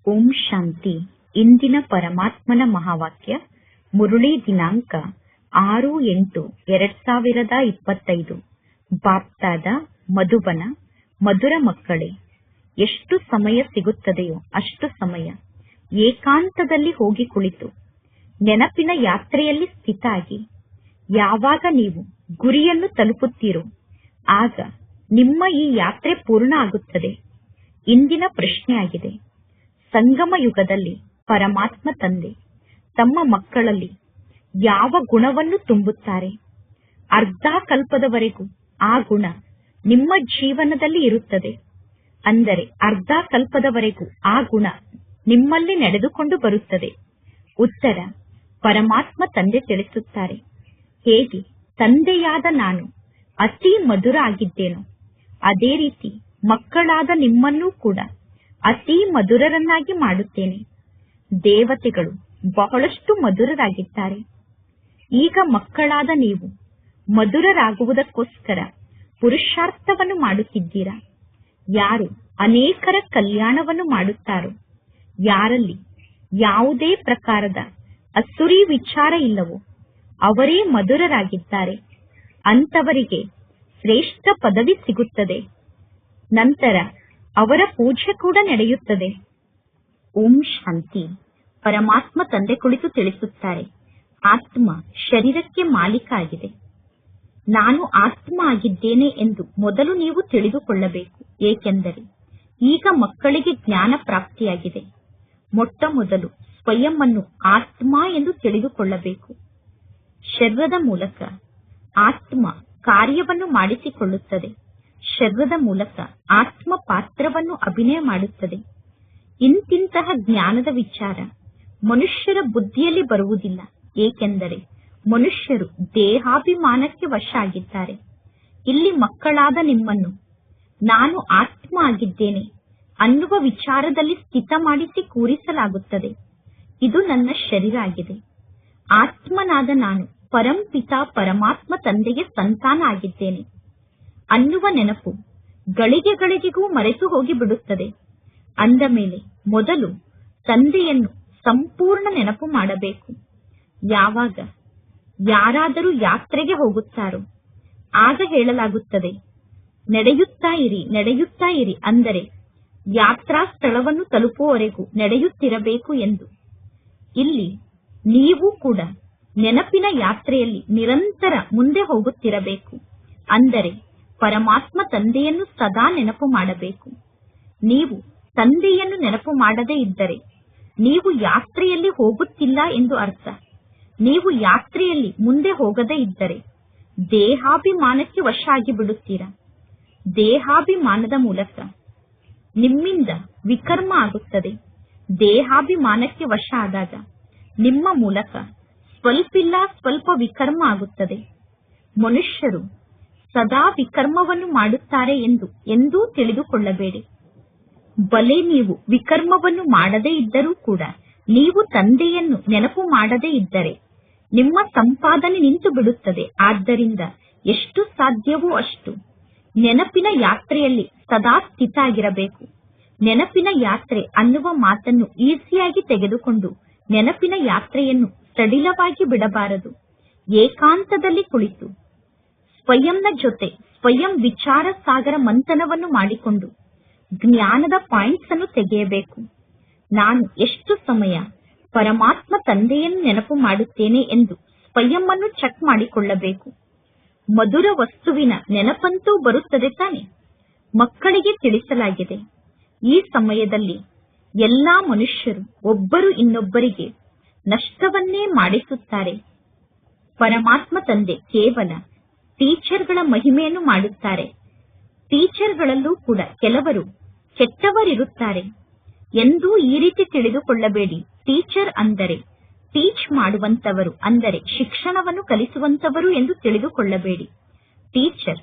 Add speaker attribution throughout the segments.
Speaker 1: ಓಂ ಶಾಂತಿ. ಇಂದಿನ ಪರಮಾತ್ಮನ ಮಹಾವಾಕ್ಯ ಮುರುಳಿ ದಿನಾಂಕ 6-8-2025. ಬಾಪ್ತಾದ ಮಧುಬನ. ಮಧುರ ಮಕ್ಕಳೇ, ಎಷ್ಟು ಸಮಯ ಸಿಗುತ್ತದೆಯೋ ಅಷ್ಟು ಸಮಯ ಏಕಾಂತದಲ್ಲಿ ಹೋಗಿ ಕುಳಿತು ನೆನಪಿನ ಯಾತ್ರೆಯಲ್ಲಿ ಸ್ಥಿತಾಗಿ ಯಾವಾಗ ನೀವು ಗುರಿಯನ್ನು ತಲುಪುತ್ತೀರೋ ಆಗ ನಿಮ್ಮ ಈ ಯಾತ್ರೆ ಪೂರ್ಣ ಆಗುತ್ತದೆ. ಇಂದಿನ ಪ್ರಶ್ನೆಯಾಗಿದೆ, ಸಂಗಮ ಯುಗದಲ್ಲಿ ಪರಮಾತ್ಮ ತಂದೆ ತಮ್ಮ ಮಕ್ಕಳಲ್ಲಿ ಯಾವ ಗುಣವನ್ನು ತುಂಬುತ್ತಾರೆ? ಅರ್ಧ ಕಲ್ಪದವರೆಗೂ ಆ ಗುಣ ನಿಮ್ಮ ಜೀವನದಲ್ಲಿ ಇರುತ್ತದೆ. ಅಂದರೆ ಅರ್ಧ ಕಲ್ಪದವರೆಗೂ ಆ ಗುಣ ನಿಮ್ಮಲ್ಲಿ ನಡೆದುಕೊಂಡು ಬರುತ್ತದೆ. ಉತ್ತರ ಪರಮಾತ್ಮ ತಂದೆ ತಿಳಿಸುತ್ತಾರೆ, ಹೇಗೆ ತಂದೆಯಾದ ನಾನು ಅತಿ ಮಧುರ ಆಗಿದ್ದೇನೋ ಅದೇ ರೀತಿ ಮಕ್ಕಳಾದ ನಿಮ್ಮನ್ನೂ ಕೂಡ ಅತಿ ಮಧುರರನ್ನಾಗಿ ಮಾಡುತ್ತೇನೆ. ದೇವತೆಗಳು ಬಹಳಷ್ಟು ಮಧುರರಾಗಿದ್ದಾರೆ. ಈಗ ಮಕ್ಕಳಾದ ನೀವು ಮಧುರರಾಗುವುದಕ್ಕೋಸ್ಕರ ಪುರುಷಾರ್ಥವನ್ನು ಮಾಡುತ್ತಿದ್ದೀರಾ. ಯಾರು ಅನೇಕರ ಕಲ್ಯಾಣವನ್ನು ಮಾಡುತ್ತಾರೋ, ಯಾರಲ್ಲಿ ಯಾವುದೇ ಪ್ರಕಾರದ ಅಸುರಿ ವಿಚಾರ ಇಲ್ಲವೋ ಅವರೇ ಮಧುರರಾಗಿದ್ದಾರೆ. ಅಂತವರಿಗೆ ಶ್ರೇಷ್ಠ ಪದವಿ ಸಿಗುತ್ತದೆ. ನಂತರ ಅವರ ಪೂಜೆ ಕೂಡ ನಡೆಯುತ್ತದೆ. ಓಂ ಶಾಂತಿ. ಪರಮಾತ್ಮ ತಂದೆ ಕುಳಿತು ತಿಳಿಸುತ್ತಾರೆ, ಆತ್ಮ ಶರೀರಕ್ಕೆ ಮಾಲೀಕ ಆಗಿದೆ. ನಾನು ಆತ್ಮ ಆಗಿದ್ದೇನೆ ಎಂದು ಮೊದಲು ನೀವು ತಿಳಿದುಕೊಳ್ಳಬೇಕು. ಏಕೆಂದರೆ ಈಗ ಮಕ್ಕಳಿಗೆ ಜ್ಞಾನ ಪ್ರಾಪ್ತಿಯಾಗಿದೆ. ಮೊಟ್ಟ ಮೊದಲು ಸ್ವಯಂ ಅನ್ನು ಆತ್ಮ ಎಂದು ತಿಳಿದುಕೊಳ್ಳಬೇಕು. ಶರೀರದ ಮೂಲಕ ಆತ್ಮ ಕಾರ್ಯವನ್ನು ಮಾಡಿಸಿಕೊಳ್ಳುತ್ತದೆ. ಶರೀರದ ಮೂಲಕ ಆತ್ಮ ಪಾತ್ರವನ್ನು ಅಭಿನಯ ಮಾಡುತ್ತದೆ. ಇಂತಿಂತಹ ಜ್ಞಾನದ ವಿಚಾರ ಮನುಷ್ಯರ ಬುದ್ಧಿಯಲ್ಲಿ ಬರುವುದಿಲ್ಲ. ಏಕೆಂದರೆ ಮನುಷ್ಯರು ದೇಹಾಭಿಮಾನಕ್ಕೆ ವಶ ಆಗಿದ್ದಾರೆ. ಇಲ್ಲಿ ಮಕ್ಕಳಾದ ನಿಮ್ಮನ್ನು ನಾನು ಆತ್ಮ ಆಗಿದ್ದೇನೆ ಅನ್ನುವ ವಿಚಾರದಲ್ಲಿ ಸ್ಥಿತ ಮಾಡಿಸಿ ಕೂರಿಸಲಾಗುತ್ತದೆ. ಇದು ನನ್ನ ಶರೀರ ಆಗಿದೆ. ಆತ್ಮನಾದ ನಾನು ಪರಂಪಿತ ಪರಮಾತ್ಮ ತಂದೆಗೆ ಸಂತಾನ ಆಗಿದ್ದೇನೆ ಅನ್ನುವ ನೆನಪು ಗಳಿಗೆ ಗಳಿಗೆಗೂ ಮರೆತು ಹೋಗಿ ಬಿಡುತ್ತದೆ. ಅಂದ ಮೇಲೆ ಮೊದಲು ತಂದೆಯನ್ನು ಸಂಪೂರ್ಣ ನೆನಪು ಮಾಡಬೇಕು. ಯಾವಾಗ ಯಾರಾದರೂ ಯಾತ್ರೆಗೆ ಹೋಗುತ್ತಾರೋ ಆಗ ಹೇಳಲಾಗುತ್ತದೆ, ನಡೆಯುತ್ತಾ ಇರಿ ನಡೆಯುತ್ತಾ ಇರಿ, ಅಂದರೆ ಯಾತ್ರಾ ಸ್ಥಳವನ್ನು ತಲುಪುವವರೆಗೂ ನಡೆಯುತ್ತಿರಬೇಕು ಎಂದು. ಇಲ್ಲಿ ನೀವು ಕೂಡ ನೆನಪಿನ ಯಾತ್ರೆಯಲ್ಲಿ ನಿರಂತರ ಮುಂದೆ ಹೋಗುತ್ತಿರಬೇಕು. ಅಂದರೆ ಪರಮಾತ್ಮ ತಂದೆಯನ್ನು ಸದಾ ನೆನಪು ಮಾಡಬೇಕು. ನೀವು ತಂದೆಯನ್ನು ನೆನಪು ಮಾಡದೇ ಇದ್ದರೆ ನೀವು ಯಾತ್ರೆಯಲ್ಲಿ ಹೋಗುತ್ತಿಲ್ಲ ಎಂದು ಅರ್ಥ. ನೀವು ಯಾತ್ರೆಯಲ್ಲಿ ಮುಂದೆ ಹೋಗದೇ ಇದ್ದರೆ ದೇಹಾಭಿಮಾನಕ್ಕೆ ವಶ ಆಗಿ ಬಿಡುತ್ತೀರಾ. ದೇಹಾಭಿಮಾನದ ಮೂಲಕ ನಿಮ್ಮಿಂದ ವಿಕರ್ಮ ಆಗುತ್ತದೆ. ದೇಹಾಭಿಮಾನಕ್ಕೆ ವಶ ಆದಾಗ ನಿಮ್ಮ ಮೂಲಕ ಸ್ವಲ್ಪಿಲ್ಲ ಸ್ವಲ್ಪ ವಿಕರ್ಮ ಆಗುತ್ತದೆ. ಮನುಷ್ಯರು ಸದಾ ವಿಕರ್ಮವನ್ನು ಮಾಡುತ್ತಾರೆ ಎಂದು ಎಂದೂ ತಿಳಿದುಕೊಳ್ಳಬೇಡಿ. ಬಲೆ ನೀವು ವಿಕರ್ಮವನ್ನು ಮಾಡದೇ ಇದ್ದರೂ ಕೂಡ ನೀವು ತಂದೆಯನ್ನು ನೆನಪು ಮಾಡದೇ ಇದ್ದರೆ ನಿಮ್ಮ ಸಂಪಾದನೆ ನಿಂತು ಬಿಡುತ್ತದೆ. ಆದ್ದರಿಂದ ಎಷ್ಟು ಸಾಧ್ಯವೋ ಅಷ್ಟು ನೆನಪಿನ ಯಾತ್ರೆಯಲ್ಲಿ ಸದಾ ಸ್ಥಿತ ಆಗಿರಬೇಕು. ನೆನಪಿನ ಯಾತ್ರೆ ಅನ್ನುವ ಮಾತನ್ನು ಈಸಿಯಾಗಿ ತೆಗೆದುಕೊಂಡು ನೆನಪಿನ ಯಾತ್ರೆಯನ್ನು ಸಡಿಲವಾಗಿ ಬಿಡಬಾರದು. ಏಕಾಂತದಲ್ಲಿ ಕುಳಿತು ಸ್ವಯಂನ ಜೊತೆ ಸ್ವಯಂ ವಿಚಾರ ಸಾಗರ ಮಂಥನವನ್ನು ಮಾಡಿಕೊಂಡು ಜ್ಞಾನದ ಪಾಯಿಂಟ್ಸ್ ಅನ್ನು ತೆಗೆಯಬೇಕು. ನಾನು ಎಷ್ಟು ಸಮಯ ಪರಮಾತ್ಮ ತಂದೆಯನ್ನು ನೆನಪು ಮಾಡುತ್ತೇನೆ ಎಂದು ಸ್ವಯಂ ಅನ್ನು ಚೆಕ್ ಮಾಡಿಕೊಳ್ಳಬೇಕು. ಮಧುರ ವಸ್ತುವಿನ ನೆನಪಂತೂ ಬರುತ್ತದೆ ತಾನೆ. ಮಕ್ಕಳಿಗೆ ತಿಳಿಸಲಾಗಿದೆ, ಈ ಸಮಯದಲ್ಲಿ ಎಲ್ಲಾ ಮನುಷ್ಯರು ಒಬ್ಬರು ಇನ್ನೊಬ್ಬರಿಗೆ ನಷ್ಟವನ್ನೇ ಮಾಡಿಸುತ್ತಾರೆ. ಪರಮಾತ್ಮ ತಂದೆ ಕೇವಲ ಟೀಚರ್ಗಳ ಮಹಿಮೆಯನ್ನು ಮಾಡುತ್ತಾರೆ. ಟೀಚರ್ಗಳಲ್ಲೂ ಕೂಡ ಕೆಲವರು ಕೆಟ್ಟವರಿರುತ್ತಾರೆ ಎಂದೂ ಈ ರೀತಿ ತಿಳಿದುಕೊಳ್ಳಬೇಡಿ. ಟೀಚರ್ ಅಂದರೆ ಟೀಚ್ ಮಾಡುವಂತವರು, ಅಂದರೆ ಶಿಕ್ಷಣವನ್ನು ಕಲಿಸುವಂತವರು ಎಂದು ತಿಳಿದುಕೊಳ್ಳಬೇಡಿ. ಟೀಚರ್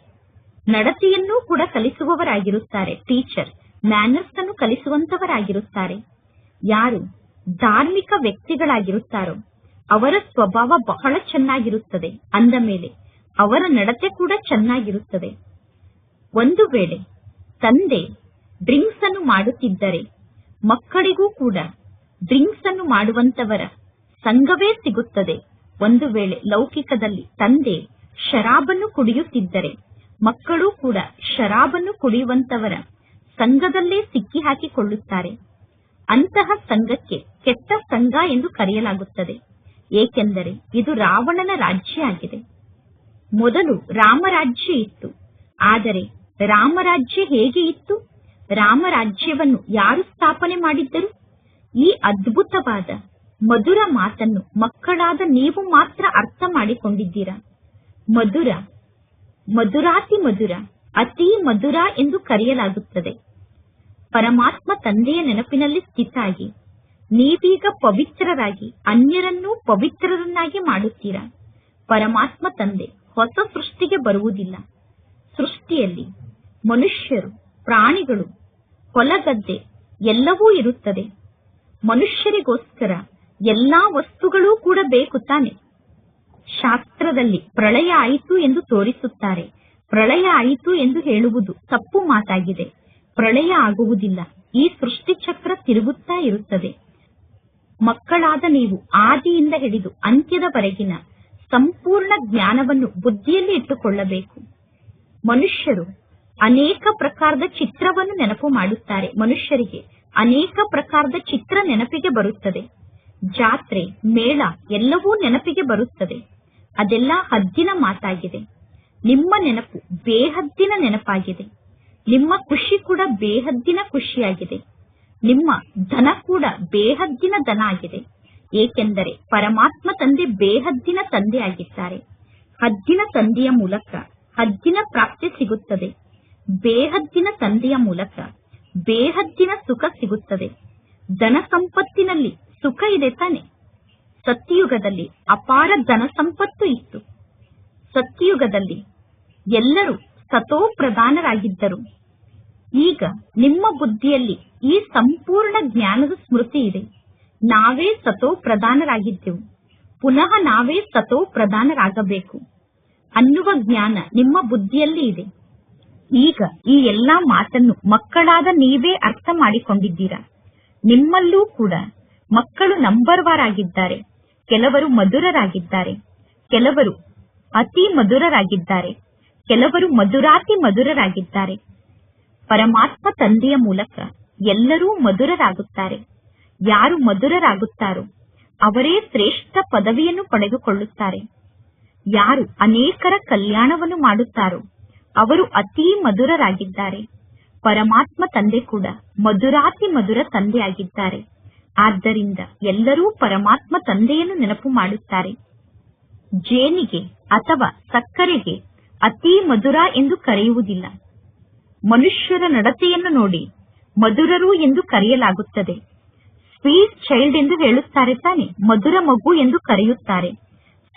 Speaker 1: ನಡತೆಯನ್ನೂ ಕೂಡ ಕಲಿಸುವವರಾಗಿರುತ್ತಾರೆ. ಟೀಚರ್ ಮ್ಯಾನರ್ಸ್ ಅನ್ನು ಕಲಿಸುವಂತವರಾಗಿರುತ್ತಾರೆ. ಯಾರು ಧಾರ್ಮಿಕ ವ್ಯಕ್ತಿಗಳಾಗಿರುತ್ತಾರೋ ಅವರ ಸ್ವಭಾವ ಬಹಳ ಚೆನ್ನಾಗಿರುತ್ತದೆ. ಅಂದ ಮೇಲೆ ಅವರ ನಡತೆ ಕೂಡ ಚೆನ್ನಾಗಿರುತ್ತದೆ. ಒಂದು ವೇಳೆ ತಂದೆ ಡ್ರಿಂಕ್ಸ್ ಅನ್ನು ಮಾಡುತ್ತಿದ್ದರೆ ಮಕ್ಕಳಿಗೂ ಕೂಡ ಡ್ರಿಂಕ್ಸ್ ಅನ್ನು ಮಾಡುವಂತವರ ಸಂಘವೇ ಸಿಗುತ್ತದೆ. ಒಂದು ವೇಳೆ ಲೌಕಿಕದಲ್ಲಿ ತಂದೆ ಶರಾಬನ್ನು ಕುಡಿಯುತ್ತಿದ್ದರೆ ಮಕ್ಕಳು ಕೂಡ ಶರಾಬನ್ನು ಕುಡಿಯುವಂತವರ ಸಂಘದಲ್ಲೇ ಸಿಕ್ಕಿ ಹಾಕಿಕೊಳ್ಳುತ್ತಾರೆ. ಅಂತಹ ಸಂಘಕ್ಕೆ ಕೆಟ್ಟ ಸಂಘ ಎಂದು ಕರೆಯಲಾಗುತ್ತದೆ. ಏಕೆಂದರೆ ಇದು ರಾವಣನ ರಾಜ್ಯ ಆಗಿದೆ. ಮೊದಲು ರಾಮರಾಜ್ಯ ಇತ್ತು. ಆದರೆ ರಾಮರಾಜ್ಯ ಹೇಗೆ ಇತ್ತು? ರಾಮರಾಜ್ಯವನ್ನು ಯಾರು ಸ್ಥಾಪನೆ ಮಾಡಿದ್ದರು? ಈ ಅದ್ಭುತವಾದ ಮಧುರ ಮಾತನ್ನು ಮಕ್ಕಳಾದ ನೀವು ಮಾತ್ರ ಅರ್ಥ ಮಾಡಿಕೊಂಡಿದ್ದೀರಾ. ಮಧುರ, ಮಧುರಾತಿ ಮಧುರ, ಅತಿ ಮಧುರ ಎಂದು ಕರೆಯಲಾಗುತ್ತದೆ. ಪರಮಾತ್ಮ ತಂದೆಯ ನೆನಪಿನಲ್ಲಿ ಸ್ಥಿತಾಗಿ ನೀವೀಗ ಪವಿತ್ರರಾಗಿ ಅನ್ಯರನ್ನೂ ಪವಿತ್ರರನ್ನಾಗಿ ಮಾಡುತ್ತೀರಾ. ಪರಮಾತ್ಮ ತಂದೆ ಹೊಸ ಸೃಷ್ಟಿಗೆ ಬರುವುದಿಲ್ಲ. ಸೃಷ್ಟಿಯಲ್ಲಿ ಮನುಷ್ಯರು, ಪ್ರಾಣಿಗಳು, ಹೊಲಗದ್ದೆ ಎಲ್ಲವೂ ಇರುತ್ತದೆ. ಮನುಷ್ಯರಿಗೋಸ್ಕರ ಎಲ್ಲಾ ವಸ್ತುಗಳೂ ಕೂಡ ಬೇಕು ತಾನೆ. ಶಾಸ್ತ್ರದಲ್ಲಿ ಪ್ರಳಯ ಆಯಿತು ಎಂದು ತೋರಿಸುತ್ತಾರೆ. ಪ್ರಳಯ ಆಯಿತು ಎಂದು ಹೇಳುವುದು ತಪ್ಪು ಮಾತಾಗಿದೆ. ಪ್ರಳಯ ಆಗುವುದಿಲ್ಲ. ಈ ಸೃಷ್ಟಿ ಚಕ್ರ ತಿರುಗುತ್ತಾ ಇರುತ್ತದೆ. ಮಕ್ಕಳಾದ ನೀವು ಆದಿಯಿಂದ ಹಿಡಿದು ಅಂತ್ಯದವರೆಗಿನ ಸಂಪೂರ್ಣ ಜ್ಞಾನವನ್ನು ಬುದ್ಧಿಯಲ್ಲಿ ಇಟ್ಟುಕೊಳ್ಳಬೇಕು. ಮನುಷ್ಯರು ಅನೇಕ ಪ್ರಕಾರದ ಚಿತ್ರವನ್ನು ನೆನಪು ಮಾಡುತ್ತಾರೆ. ಮನುಷ್ಯರಿಗೆ ಅನೇಕ ಪ್ರಕಾರದ ಚಿತ್ರ ನೆನಪಿಗೆ ಬರುತ್ತದೆ. ಜಾತ್ರೆ, ಮೇಳ ಎಲ್ಲವೂ ನೆನಪಿಗೆ ಬರುತ್ತದೆ. ಅದೆಲ್ಲ ಹದ್ದಿನ ಮಾತಾಗಿದೆ. ನಿಮ್ಮ ನೆನಪು ಬೇಹದ್ದಿನ ನೆನಪಾಗಿದೆ. ನಿಮ್ಮ ಖುಷಿ ಕೂಡ ಬೇಹದ್ದಿನ ಖುಷಿಯಾಗಿದೆ. ನಿಮ್ಮ ಧನ ಕೂಡ ಬೇಹದ್ದಿನ ಧನ ಆಗಿದೆ. ಏಕೆಂದರೆ ಪರಮಾತ್ಮ ತಂದೆ ಬೇಹದ್ದಿನ ತಂದೆ ಆಗಿದ್ದಾರೆ. ಹದ್ದಿನ ತಂದೆಯ ಮೂಲಕ ಹದ್ದಿನ ಪ್ರಾಪ್ತಿ ಸಿಗುತ್ತದೆ. ಬೇಹದ್ದಿನ ತಂದೆಯ ಮೂಲಕ ಬೇಹದ್ದಿನ ಸುಖ ಸಿಗುತ್ತದೆ. ಧನ ಸಂಪತ್ತಿನಲ್ಲಿ ಸುಖ ಇದೆ ತಾನೆ. ಸತ್ಯಯುಗದಲ್ಲಿ ಅಪಾರ ಧನ ಸಂಪತ್ತು ಇತ್ತು. ಸತ್ಯಯುಗದಲ್ಲಿ ಎಲ್ಲರೂ ಸತೋ ಪ್ರಧಾನರಾಗಿದ್ದರು. ಈಗ ನಿಮ್ಮ ಬುದ್ಧಿಯಲ್ಲಿ ಈ ಸಂಪೂರ್ಣ ಜ್ಞಾನದ ಸ್ಮೃತಿ ಇದೆ. ನಾವೇ ಸತೋ ಪ್ರಧಾನರಾಗಿದ್ದೆವು, ಪುನಃ ನಾವೇ ಸತೋ ಪ್ರಧಾನರಾಗಬೇಕು ಅನ್ನುವ ಜ್ಞಾನ ನಿಮ್ಮ ಬುದ್ಧಿಯಲ್ಲಿ ಇದೆ. ಈಗ ಈ ಎಲ್ಲಾ ಮಾತನ್ನು ಮಕ್ಕಳಾದ ನೀವೇ ಅರ್ಥ ಮಾಡಿಕೊಂಡಿದ್ದೀರಾ. ನಿಮ್ಮಲ್ಲೂ ಕೂಡ ಮಕ್ಕಳು ನಂಬರ್ ವಾರ್ ಆಗಿದ್ದಾರೆ. ಕೆಲವರು ಮಧುರರಾಗಿದ್ದಾರೆ, ಕೆಲವರು ಅತಿ ಮಧುರರಾಗಿದ್ದಾರೆ, ಕೆಲವರು ಮಧುರಾತಿ ಮಧುರರಾಗಿದ್ದಾರೆ. ಪರಮಾತ್ಮ ತಂದೆಯ ಮೂಲಕ ಎಲ್ಲರೂ ಮಧುರರಾಗುತ್ತಾರೆ. ಯಾರು ಮಧುರರಾಗುತ್ತಾರೋ ಅವರೇ ಶ್ರೇಷ್ಠ ಪದವಿಯನ್ನು ಪಡೆದುಕೊಳ್ಳುತ್ತಾರೆ. ಯಾರು ಅನೇಕರ ಕಲ್ಯಾಣವನ್ನು ಮಾಡುತ್ತಾರೋ ಅವರು ಅತೀ ಮಧುರರಾಗಿದ್ದಾರೆ. ಪರಮಾತ್ಮ ತಂದೆ ಕೂಡ ಮಧುರಾತಿ ಮಧುರ ತಂದೆಯಾಗಿದ್ದಾರೆ. ಆದ್ದರಿಂದ ಎಲ್ಲರೂ ಪರಮಾತ್ಮ ತಂದೆಯನ್ನು ನೆನಪು ಮಾಡುತ್ತಾರೆ. ಜೇನಿಗೆ ಅಥವಾ ಸಕ್ಕರೆಗೆ ಅತೀ ಮಧುರ ಎಂದು ಕರೆಯುವುದಿಲ್ಲ. ಮನುಷ್ಯರ ನಡತೆಯನ್ನು ನೋಡಿ ಮಧುರರು ಎಂದು ಕರೆಯಲಾಗುತ್ತದೆ. ಸ್ವೀಟ್ ಚೈಲ್ಡ್ ಎಂದು ಹೇಳುತ್ತಾರೆ ತಾನೆ, ಮಧುರ ಮಗು ಎಂದು ಕರೆಯುತ್ತಾರೆ.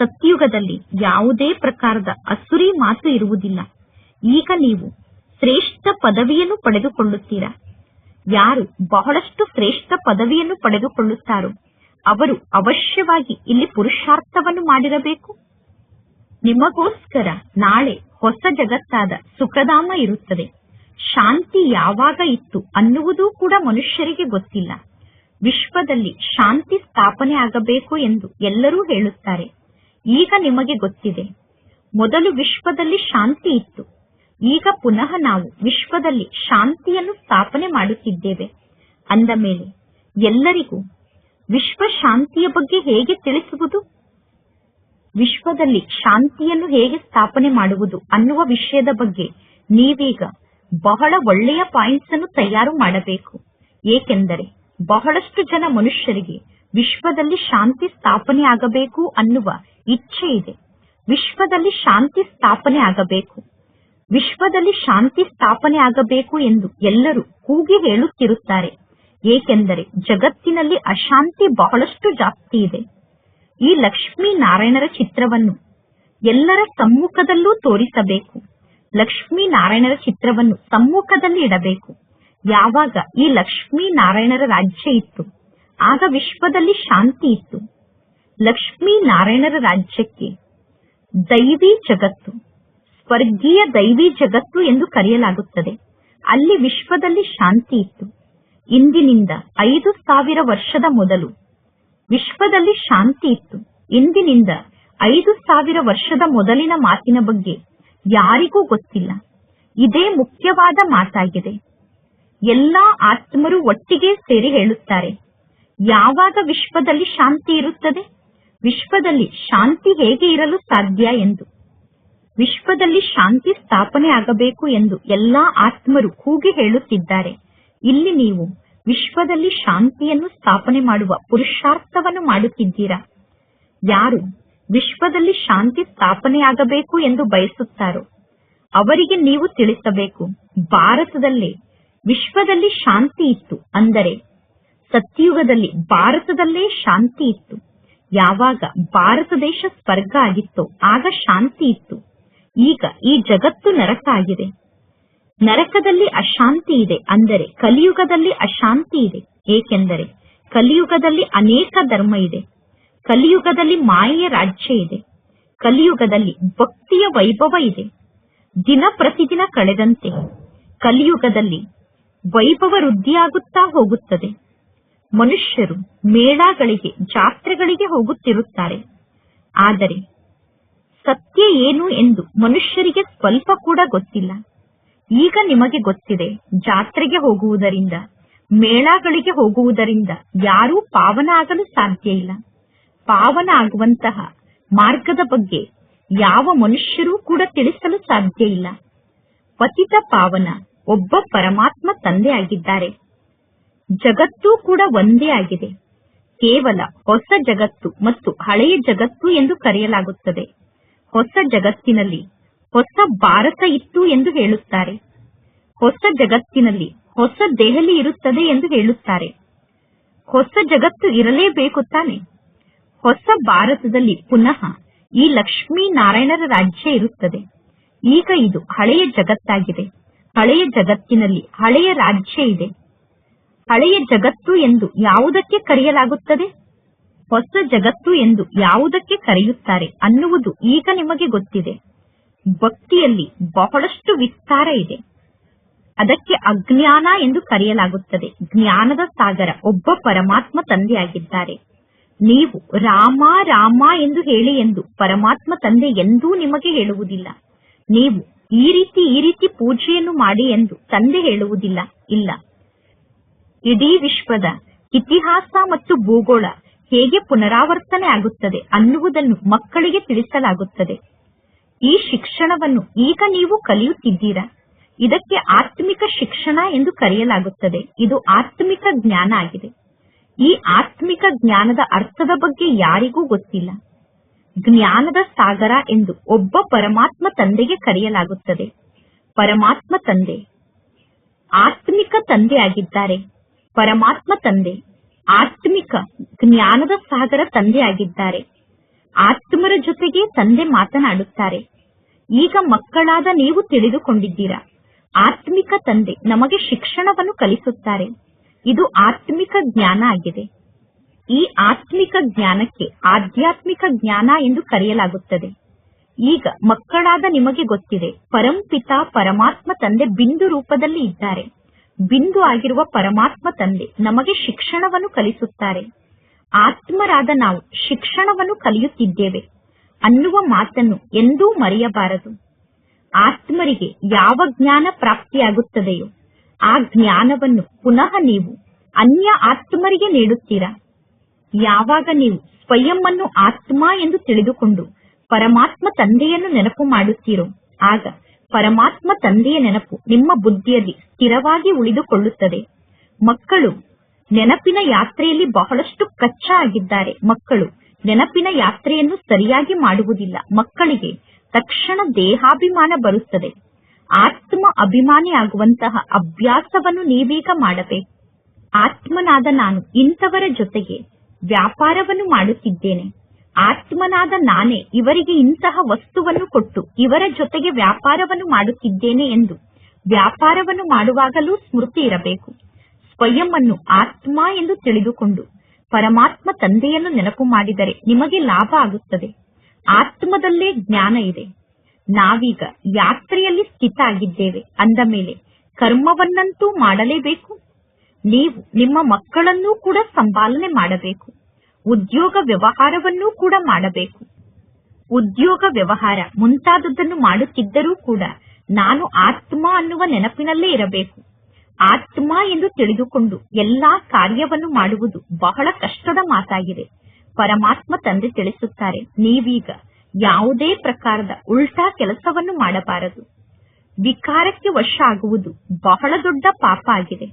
Speaker 1: ಸತ್ಯುಗದಲ್ಲಿ ಯಾವುದೇ ಪ್ರಕಾರದ ಅಸುರಿ ಮಾತು ಇರುವುದಿಲ್ಲ. ಈಗ ನೀವು ಶ್ರೇಷ್ಠ ಪದವಿಯನ್ನು ಪಡೆದುಕೊಳ್ಳುತ್ತೀರಾ. ಯಾರು ಬಹಳಷ್ಟು ಶ್ರೇಷ್ಠ ಪದವಿಯನ್ನು ಪಡೆದುಕೊಳ್ಳುತ್ತಾರೋ ಅವರು ಅವಶ್ಯವಾಗಿ ಇಲ್ಲಿ ಪುರುಷಾರ್ಥವನ್ನು ಮಾಡಿರಬೇಕು. ನಿಮಗೋಸ್ಕರ ನಾಳೆ ಹೊಸ ಜಗತ್ತಾದ ಸುಖಧಾಮ ಇರುತ್ತದೆ. ಶಾಂತಿ ಯಾವಾಗ ಇತ್ತು ಅನ್ನುವುದೂ ಕೂಡ ಮನುಷ್ಯರಿಗೆ ಗೊತ್ತಿಲ್ಲ. ವಿಶ್ವದಲ್ಲಿ ಶಾಂತಿ ಸ್ಥಾಪನೆ ಆಗಬೇಕು ಎಂದು ಎಲ್ಲರೂ ಹೇಳುತ್ತಾರೆ. ಈಗ ನಿಮಗೆ ಗೊತ್ತಿದೆ, ಮೊದಲು ವಿಶ್ವದಲ್ಲಿ ಶಾಂತಿ ಇತ್ತು. ಈಗ ಪುನಃ ನಾವು ವಿಶ್ವದಲ್ಲಿ ಶಾಂತಿಯನ್ನು ಸ್ಥಾಪನೆ ಮಾಡುತ್ತಿದ್ದೇವೆ. ಅಂದ ಮೇಲೆ ಎಲ್ಲರಿಗೂ ವಿಶ್ವ ಶಾಂತಿಯ ಬಗ್ಗೆ ಹೇಗೆ ತಿಳಿಸುವುದು, ವಿಶ್ವದಲ್ಲಿ ಶಾಂತಿಯನ್ನು ಹೇಗೆ ಸ್ಥಾಪನೆ ಮಾಡುವುದು ಅನ್ನುವ ವಿಷಯದ ಬಗ್ಗೆ ನೀವೀಗ ಬಹಳ ಒಳ್ಳೆಯ ಪಾಯಿಂಟ್ಸ್ ಅನ್ನು ತಯಾರು ಮಾಡಬೇಕು. ಏಕೆಂದರೆ ಬಹಳಷ್ಟು ಜನ ಮನುಷ್ಯರಿಗೆ ವಿಶ್ವದಲ್ಲಿ ಶಾಂತಿ ಸ್ಥಾಪನೆ ಆಗಬೇಕು ಅನ್ನುವ ಇಚ್ಛೆ ಇದೆ. ವಿಶ್ವದಲ್ಲಿ ಶಾಂತಿ ಸ್ಥಾಪನೆ ಆಗಬೇಕು, ವಿಶ್ವದಲ್ಲಿ ಶಾಂತಿ ಸ್ಥಾಪನೆ ಆಗಬೇಕು ಎಂದು ಎಲ್ಲರೂ ಕೂಗಿ ಹೇಳುತ್ತಿರುತ್ತಾರೆ. ಏಕೆಂದರೆ ಜಗತ್ತಿನಲ್ಲಿ ಅಶಾಂತಿ ಬಹಳಷ್ಟು ಜಾಸ್ತಿ ಇದೆ. ಈ ಲಕ್ಷ್ಮೀ ನಾರಾಯಣರ ಚಿತ್ರವನ್ನು ಎಲ್ಲರ ಸಮ್ಮುಖದಲ್ಲೂ ತೋರಿಸಬೇಕು. ಲಕ್ಷ್ಮೀ ನಾರಾಯಣರ ಚಿತ್ರವನ್ನು ಸಮ್ಮುಖದಲ್ಲಿ ಇಡಬೇಕು. ಯಾವಾಗ ಈ ಲಕ್ಷ್ಮೀ ನಾರಾಯಣರ ರಾಜ್ಯ ಇತ್ತು ಆಗ ವಿಶ್ವದಲ್ಲಿ ಶಾಂತಿ ಇತ್ತು. ಲಕ್ಷ್ಮೀ ನಾರಾಯಣರ ರಾಜ್ಯಕ್ಕೆ ದೈವಿ ಜಗತ್ತು, ಸ್ವರ್ಗೀಯ ದೈವಿ ಜಗತ್ತು ಎಂದು ಕರೆಯಲಾಗುತ್ತದೆ. ಅಲ್ಲಿ ವಿಶ್ವದಲ್ಲಿ ಶಾಂತಿ ಇತ್ತು. ಇಂದಿನಿಂದ 5000 ವರ್ಷದ ಮೊದಲು ವಿಶ್ವದಲ್ಲಿ ಶಾಂತಿ ಇತ್ತು. ಇಂದಿನಿಂದ 5000 ವರ್ಷದ ಮೊದಲಿನ ಮಾತಿನ ಬಗ್ಗೆ ಯಾರಿಗೂ ಗೊತ್ತಿಲ್ಲ. ಇದೇ ಮುಖ್ಯವಾದ ಮಾತಾಗಿದೆ. ಎಲ್ಲಾ ಆತ್ಮರು ಒಟ್ಟಿಗೆ ಸೇರಿ ಹೇಳುತ್ತಾರೆ, ಯಾವಾಗ ವಿಶ್ವದಲ್ಲಿ ಶಾಂತಿ ಇರುತ್ತದೆ? ವಿಶ್ವದಲ್ಲಿ ಶಾಂತಿ ಹೇಗೆ ಇರಲು ಸಾಧ್ಯ ಎಂದು. ವಿಶ್ವದಲ್ಲಿ ಶಾಂತಿ ಸ್ಥಾಪನೆ ಆಗಬೇಕು ಎಂದು ಎಲ್ಲಾ ಆತ್ಮರು ಕೂಗಿ ಹೇಳುತ್ತಿದ್ದಾರೆ. ಇಲ್ಲಿ ನೀವು ವಿಶ್ವದಲ್ಲಿ ಶಾಂತಿಯನ್ನು ಸ್ಥಾಪನೆ ಮಾಡುವ ಪುರುಷಾರ್ಥವನ್ನು ಮಾಡುತ್ತಿದ್ದೀರಾ. ಯಾರು ವಿಶ್ವದಲ್ಲಿ ಶಾಂತಿ ಸ್ಥಾಪನೆಯಾಗಬೇಕು ಎಂದು ಬಯಸುತ್ತಾರೋ ಅವರಿಗೆ ನೀವು ತಿಳಿಸಬೇಕು, ಭಾರತದಲ್ಲೇ ವಿಶ್ವದಲ್ಲಿ ಶಾಂತಿ ಇತ್ತು. ಅಂದರೆ ಸತ್ಯುಗದಲ್ಲಿ ಭಾರತದಲ್ಲೇ ಶಾಂತಿ ಇತ್ತು. ಯಾವಾಗ ಭಾರತ ದೇಶ ಸ್ವರ್ಗ ಆಗಿತ್ತೋ ಆಗ ಶಾಂತಿ ಇತ್ತು. ಈಗ ಈ ಜಗತ್ತು ನರಕ ಆಗಿದೆ. ನರಕದಲ್ಲಿ ಅಶಾಂತಿ ಇದೆ. ಅಂದರೆ ಕಲಿಯುಗದಲ್ಲಿ ಅಶಾಂತಿ ಇದೆ. ಏಕೆಂದರೆ ಕಲಿಯುಗದಲ್ಲಿ ಅನೇಕ ಧರ್ಮ ಇದೆ. ಕಲಿಯುಗದಲ್ಲಿ ಮಾಯೆಯ ರಾಜ್ಯ ಇದೆ. ಕಲಿಯುಗದಲ್ಲಿ ಭಕ್ತಿಯ ವೈಭವ ಇದೆ. ದಿನ ಪ್ರತಿದಿನ ಕಳೆದಂತೆ ಕಲಿಯುಗದಲ್ಲಿ ವೈಭವ ವೃದ್ಧಿಯಾಗುತ್ತಾ ಹೋಗುತ್ತದೆ. ಮನುಷ್ಯರು ಮೇಳಗಳಿಗೆ, ಜಾತ್ರೆಗಳಿಗೆ ಹೋಗುತ್ತಿರುತ್ತಾರೆ. ಆದರೆ ಸತ್ಯ ಏನು ಎಂದು ಮನುಷ್ಯರಿಗೆ ಸ್ವಲ್ಪ ಕೂಡ ಗೊತ್ತಿಲ್ಲ. ಈಗ ನಿಮಗೆ ಗೊತ್ತಿದೆ, ಜಾತ್ರೆಗೆ ಹೋಗುವುದರಿಂದ, ಮೇಳಗಳಿಗೆ ಹೋಗುವುದರಿಂದ ಯಾರೂ ಪಾವನ ಆಗಲು ಸಾಧ್ಯ ಇಲ್ಲ. ಪಾವನ ಆಗುವಂತಹ ಮಾರ್ಗದ ಬಗ್ಗೆ ಯಾವ ಮನುಷ್ಯರೂ ಕೂಡ ತಿಳಿಸಲು ಸಾಧ್ಯ ಇಲ್ಲ. ಪತಿತ ಪಾವನ ಒಬ್ಬ ಪರಮಾತ್ಮ ತಂದೆ ಆಗಿದ್ದಾರೆ. ಜಗತ್ತೂ ಕೂಡ ಒಂದೇ ಆಗಿದೆ. ಕೇವಲ ಹೊಸ ಜಗತ್ತು ಮತ್ತು ಹಳೆಯ ಜಗತ್ತು ಎಂದು ಕರೆಯಲಾಗುತ್ತದೆ. ಹೊಸ ಜಗತ್ತಿನಲ್ಲಿ ಹೊಸ ಭಾರತ ಇತ್ತು ಎಂದು ಹೇಳುತ್ತಾರೆ. ಹೊಸ ಜಗತ್ತಿನಲ್ಲಿ ಹೊಸ ದೆಹಲಿ ಇರುತ್ತದೆ ಎಂದು ಹೇಳುತ್ತಾರೆ. ಹೊಸ ಜಗತ್ತು ಇರಲೇಬೇಕು ತಾನೆ. ಹೊಸ ಭಾರತದಲ್ಲಿ ಪುನಃ ಈ ಲಕ್ಷ್ಮೀನಾರಾಯಣರ ರಾಜ್ಯ ಇರುತ್ತದೆ. ಈಗ ಇದು ಹಳೆಯ ಜಗತ್ತಾಗಿದೆ. ಹಳೆಯ ಜಗತ್ತಿನಲ್ಲಿ ಹಳೆಯ ರಾಜ್ಯ ಇದೆ. ಹಳೆಯ ಜಗತ್ತು ಎಂದು ಯಾವುದಕ್ಕೆ ಕರೆಯಲಾಗುತ್ತದೆ? ಹೊಸ ಜಗತ್ತು ಎಂದು ಯಾವುದಕ್ಕೆ ಕರೆಯುತ್ತಾರೆ ಅನ್ನುವುದು ಈಗ ನಿಮಗೆ ಗೊತ್ತಿದೆ. ಭಕ್ತಿಯಲ್ಲಿ ಬಹಳಷ್ಟು ವಿಸ್ತಾರ ಇದೆ. ಅದಕ್ಕೆ ಅಜ್ಞಾನ ಎಂದು ಕರೆಯಲಾಗುತ್ತದೆ. ಜ್ಞಾನದ ಸಾಗರ ಒಬ್ಬ ಪರಮಾತ್ಮ ತಂದೆಯಾಗಿದ್ದಾರೆ. ನೀವು ರಾಮ ರಾಮ ಎಂದು ಹೇಳಿ ಎಂದು ಪರಮಾತ್ಮ ತಂದೆ ಎಂದೂ ನಿಮಗೆ ಹೇಳುವುದಿಲ್ಲ. ನೀವು ಈ ರೀತಿ ಪೂಜೆಯನ್ನು ಮಾಡಿ ಎಂದು ತಂದೆ ಹೇಳುವುದಿಲ್ಲ. ಇಲ್ಲ, ಇಡೀ ವಿಶ್ವದ ಇತಿಹಾಸ ಮತ್ತು ಭೂಗೋಳ ಹೇಗೆ ಪುನರಾವರ್ತನೆ ಆಗುತ್ತದೆ ಅನ್ನುವುದನ್ನು ಮಕ್ಕಳಿಗೆ ತಿಳಿಸಲಾಗುತ್ತದೆ. ಈ ಶಿಕ್ಷಣವನ್ನು ಈಗ ನೀವು ಕಲಿಯುತ್ತಿದ್ದೀರಾ. ಇದಕ್ಕೆ ಆತ್ಮಿಕ ಶಿಕ್ಷಣ ಎಂದು ಕರೆಯಲಾಗುತ್ತದೆ. ಇದು ಆತ್ಮಿಕ ಜ್ಞಾನ ಆಗಿದೆ. ಈ ಆತ್ಮಿಕ ಜ್ಞಾನದ ಅರ್ಥದ ಬಗ್ಗೆ ಯಾರಿಗೂ ಗೊತ್ತಿಲ್ಲ. ಜ್ಞಾನದ ಸಾಗರ ಎಂದು ಒಬ್ಬ ಪರಮಾತ್ಮ ತಂದೆಗೆ ಕರೆಯಲಾಗುತ್ತದೆ. ಪರಮಾತ್ಮ ತಂದೆ ಆತ್ಮಿಕ ತಂದೆ ಆಗಿದ್ದಾರೆ. ಪರಮಾತ್ಮ ತಂದೆ ಆತ್ಮಿಕ ಜ್ಞಾನದ ಸಾಗರ ತಂದೆ ಆಗಿದ್ದಾರೆ. ಆತ್ಮರ ಜೊತೆಗೆ ತಂದೆ ಮಾತನಾಡುತ್ತಾರೆ. ಈಗ ಮಕ್ಕಳಾದ ನೀವು ತಿಳಿದುಕೊಂಡಿದ್ದೀರಾ, ಆತ್ಮಿಕ ತಂದೆ ನಮಗೆ ಶಿಕ್ಷಣವನ್ನು ಕಲಿಸುತ್ತಾರೆ. ಇದು ಆತ್ಮಿಕ ಜ್ಞಾನ ಆಗಿದೆ. ಈ ಆತ್ಮಿಕ ಜ್ಞಾನಕ್ಕೆ ಆಧ್ಯಾತ್ಮಿಕ ಜ್ಞಾನ ಎಂದು ಕರೆಯಲಾಗುತ್ತದೆ. ಈಗ ಮಕ್ಕಳಾದ ನಿಮಗೆ ಗೊತ್ತಿದೆ, ಪರಂಪಿತ ಪರಮಾತ್ಮ ತಂದೆ ಬಿಂದು ರೂಪದಲ್ಲಿ ಇದ್ದಾರೆ. ಬಿಂದು ಆಗಿರುವ ಪರಮಾತ್ಮ ತಂದೆ ನಮಗೆ ಶಿಕ್ಷಣವನ್ನು ಕಲಿಸುತ್ತಾರೆ. ಆತ್ಮರಾದ ನಾವು ಶಿಕ್ಷಣವನ್ನು ಕಲಿಯುತ್ತಿದ್ದೇವೆ ಅನ್ನುವ ಮಾತನ್ನು ಎಂದೂ ಮರೆಯಬಾರದು. ಆತ್ಮರಿಗೆ ಯಾವ ಜ್ಞಾನ ಪ್ರಾಪ್ತಿಯಾಗುತ್ತದೆಯೋ ಆ ಜ್ಞಾನವನ್ನು ಪುನಃ ನೀವು ಅನ್ಯ ಆತ್ಮರಿಗೆ ನೀಡುತ್ತೀರಾ. ಯಾವಾಗ ನೀವು ಸ್ವಯಂ ಅನ್ನು ಆತ್ಮ ಎಂದು ತಿಳಿದುಕೊಂಡು ಪರಮಾತ್ಮ ತಂದೆಯನ್ನು ನೆನಪು ಮಾಡುತ್ತೀರೋ ಆಗ ಪರಮಾತ್ಮ ತಂದೆಯ ನೆನಪು ನಿಮ್ಮ ಬುದ್ಧಿಯಲ್ಲಿ ಸ್ಥಿರವಾಗಿ ಉಳಿದುಕೊಳ್ಳುತ್ತದೆ. ಮಕ್ಕಳು ನೆನಪಿನ ಯಾತ್ರೆಯಲ್ಲಿ ಬಹಳಷ್ಟು ಕಚ್ಚಾ ಆಗಿದ್ದಾರೆ. ಮಕ್ಕಳು ನೆನಪಿನ ಯಾತ್ರೆಯನ್ನು ಸರಿಯಾಗಿ ಮಾಡುವುದಿಲ್ಲ. ಮಕ್ಕಳಿಗೆ ತಕ್ಷಣ ದೇಹಾಭಿಮಾನ ಬರುತ್ತದೆ. ಆತ್ಮ ಅಭಿಮಾನಿ ಆಗುವಂತಹ ಅಭ್ಯಾಸವನ್ನು ನೀವೀಗ ಮಾಡಬೇಕು. ಆತ್ಮನಾದ ನಾನು ಇಂಥವರ ಜೊತೆಗೆ ವ್ಯಾಪಾರವನ್ನು ಮಾಡುತ್ತಿದ್ದೇನೆ. ಆತ್ಮನಾದ ನಾನೇ ಇವರಿಗೆ ಇಂತಹ ವಸ್ತುವನ್ನು ಕೊಟ್ಟು ಇವರ ಜೊತೆಗೆ ವ್ಯಾಪಾರವನ್ನು ಮಾಡುತ್ತಿದ್ದೇನೆ ಎಂದು ವ್ಯಾಪಾರವನ್ನು ಮಾಡುವಾಗಲೂ ಸ್ಮೃತಿ ಇರಬೇಕು. ಸ್ವಯಂ ಅನ್ನು ಆತ್ಮ ಎಂದು ತಿಳಿದುಕೊಂಡು ಪರಮಾತ್ಮ ತಂದೆಯನ್ನು ನೆನಪು ಮಾಡಿದರೆ ನಿಮಗೆ ಲಾಭ ಆಗುತ್ತದೆ. ಆತ್ಮದಲ್ಲೇ ಜ್ಞಾನ ಇದೆ. ನಾವೀಗ ಯಾತ್ರೆಯಲ್ಲಿ ಸ್ಥಿತ ಆಗಿದ್ದೇವೆ ಅಂದ ಮೇಲೆ ಕರ್ಮವನ್ನಂತೂ ಮಾಡಲೇಬೇಕು. ನೀವು ನಿಮ್ಮ ಮಕ್ಕಳನ್ನೂ ಕೂಡ ಸಂಪಾಲನೆ ಮಾಡಬೇಕು. ಉದ್ಯೋಗ ವ್ಯವಹಾರವನ್ನೂ ಕೂಡ ಮಾಡಬೇಕು. ಉದ್ಯೋಗ ವ್ಯವಹಾರ ಮುಂತಾದದ್ದನ್ನು ಮಾಡುತ್ತಿದ್ದರೂ ಕೂಡ ನಾನು ಆತ್ಮ ಅನ್ನುವ ನೆನಪಿನಲ್ಲೇ ಇರಬೇಕು. ಆತ್ಮ ಎಂದು ತಿಳಿದುಕೊಂಡು ಎಲ್ಲಾ ಕಾರ್ಯವನ್ನು ಮಾಡುವುದು ಬಹಳ ಕಷ್ಟದ ಮಾತಾಗಿದೆ. ಪರಮಾತ್ಮ ತಂದೆ ತಿಳಿಸುತ್ತಾರೆ, ನೀವೀಗ ಯಾವುದೇ ಪ್ರಕಾರದ ಉಲ್ಟಾ ಕೆಲಸವನ್ನು ಮಾಡಬಾರದು. ವಿಕಾರಕ್ಕೆ ವಶ ಆಗುವುದು ಬಹಳ ದೊಡ್ಡ ಪಾಪ ಆಗಿದೆ.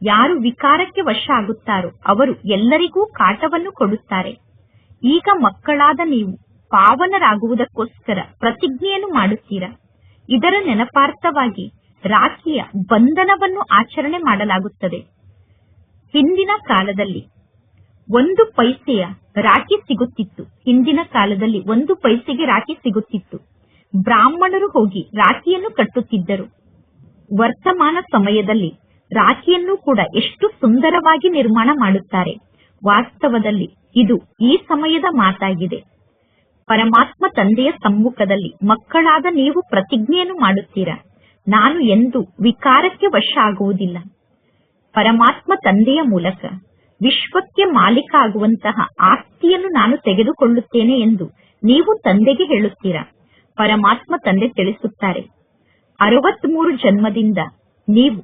Speaker 1: ಯಾರು ವಿಕಾರಕ್ಕೆ ವಶ ಆಗುತ್ತಾರೋ ಅವರು ಎಲ್ಲರಿಗೂ ಕಾಟವನ್ನು ಕೊಡುತ್ತಾರೆ. ಈಗ ಮಕ್ಕಳಾದ ನೀವು ಪಾವನರಾಗುವುದಕ್ಕೋಸ್ಕರ ಪ್ರತಿಜ್ಞೆಯನ್ನು ಮಾಡುತ್ತೀರಾ. ಇದರ ನೆನಪಾರ್ಥವಾಗಿ ರಾಖಿಯ ಬಂಧನವನ್ನು ಆಚರಣೆ ಮಾಡಲಾಗುತ್ತದೆ. ಹಿಂದಿನ ಕಾಲದಲ್ಲಿ 1 ಪೈಸೆಯ ರಾಖಿ ಸಿಗುತ್ತಿತ್ತು. ಹಿಂದಿನ ಕಾಲದಲ್ಲಿ 1 ಪೈಸೆಗೆ ರಾಖಿ ಸಿಗುತ್ತಿತ್ತು. ಬ್ರಾಹ್ಮಣರು ಹೋಗಿ ರಾಖಿಯನ್ನು ಕಟ್ಟುತ್ತಿದ್ದರು. ವರ್ತಮಾನ ಸಮಯದಲ್ಲಿ ರಾಖಿಯನ್ನು ಕೂಡ ಎಷ್ಟು ಸುಂದರವಾಗಿ ನಿರ್ಮಾಣ ಮಾಡುತ್ತಾರೆ. ವಾಸ್ತವದಲ್ಲಿ ಇದು ಈ ಸಮಯದ ಮಾತಾಗಿದೆ. ಪರಮಾತ್ಮ ತಂದೆಯ ಸಮ್ಮುಖದಲ್ಲಿ ಮಕ್ಕಳಾದ ನೀವು ಪ್ರತಿಜ್ಞೆಯನ್ನು ಮಾಡುತ್ತೀರಾ, ನಾನು ಎಂದೂ ವಿಕಾರಕ್ಕೆ ವಶ ಆಗುವುದಿಲ್ಲ. ಪರಮಾತ್ಮ ತಂದೆಯ ಮೂಲಕ ವಿಶ್ವಕ್ಕೆ ಮಾಲೀಕ ಆಗುವಂತಹ ಆಸ್ತಿಯನ್ನು ನಾನು ತೆಗೆದುಕೊಳ್ಳುತ್ತೇನೆ ಎಂದು ನೀವು ತಂದೆಗೆ ಹೇಳುತ್ತೀರಾ. ಪರಮಾತ್ಮ ತಂದೆ ತಿಳಿಸುತ್ತಾರೆ, 63 ಜನ್ಮದಿಂದ ನೀವು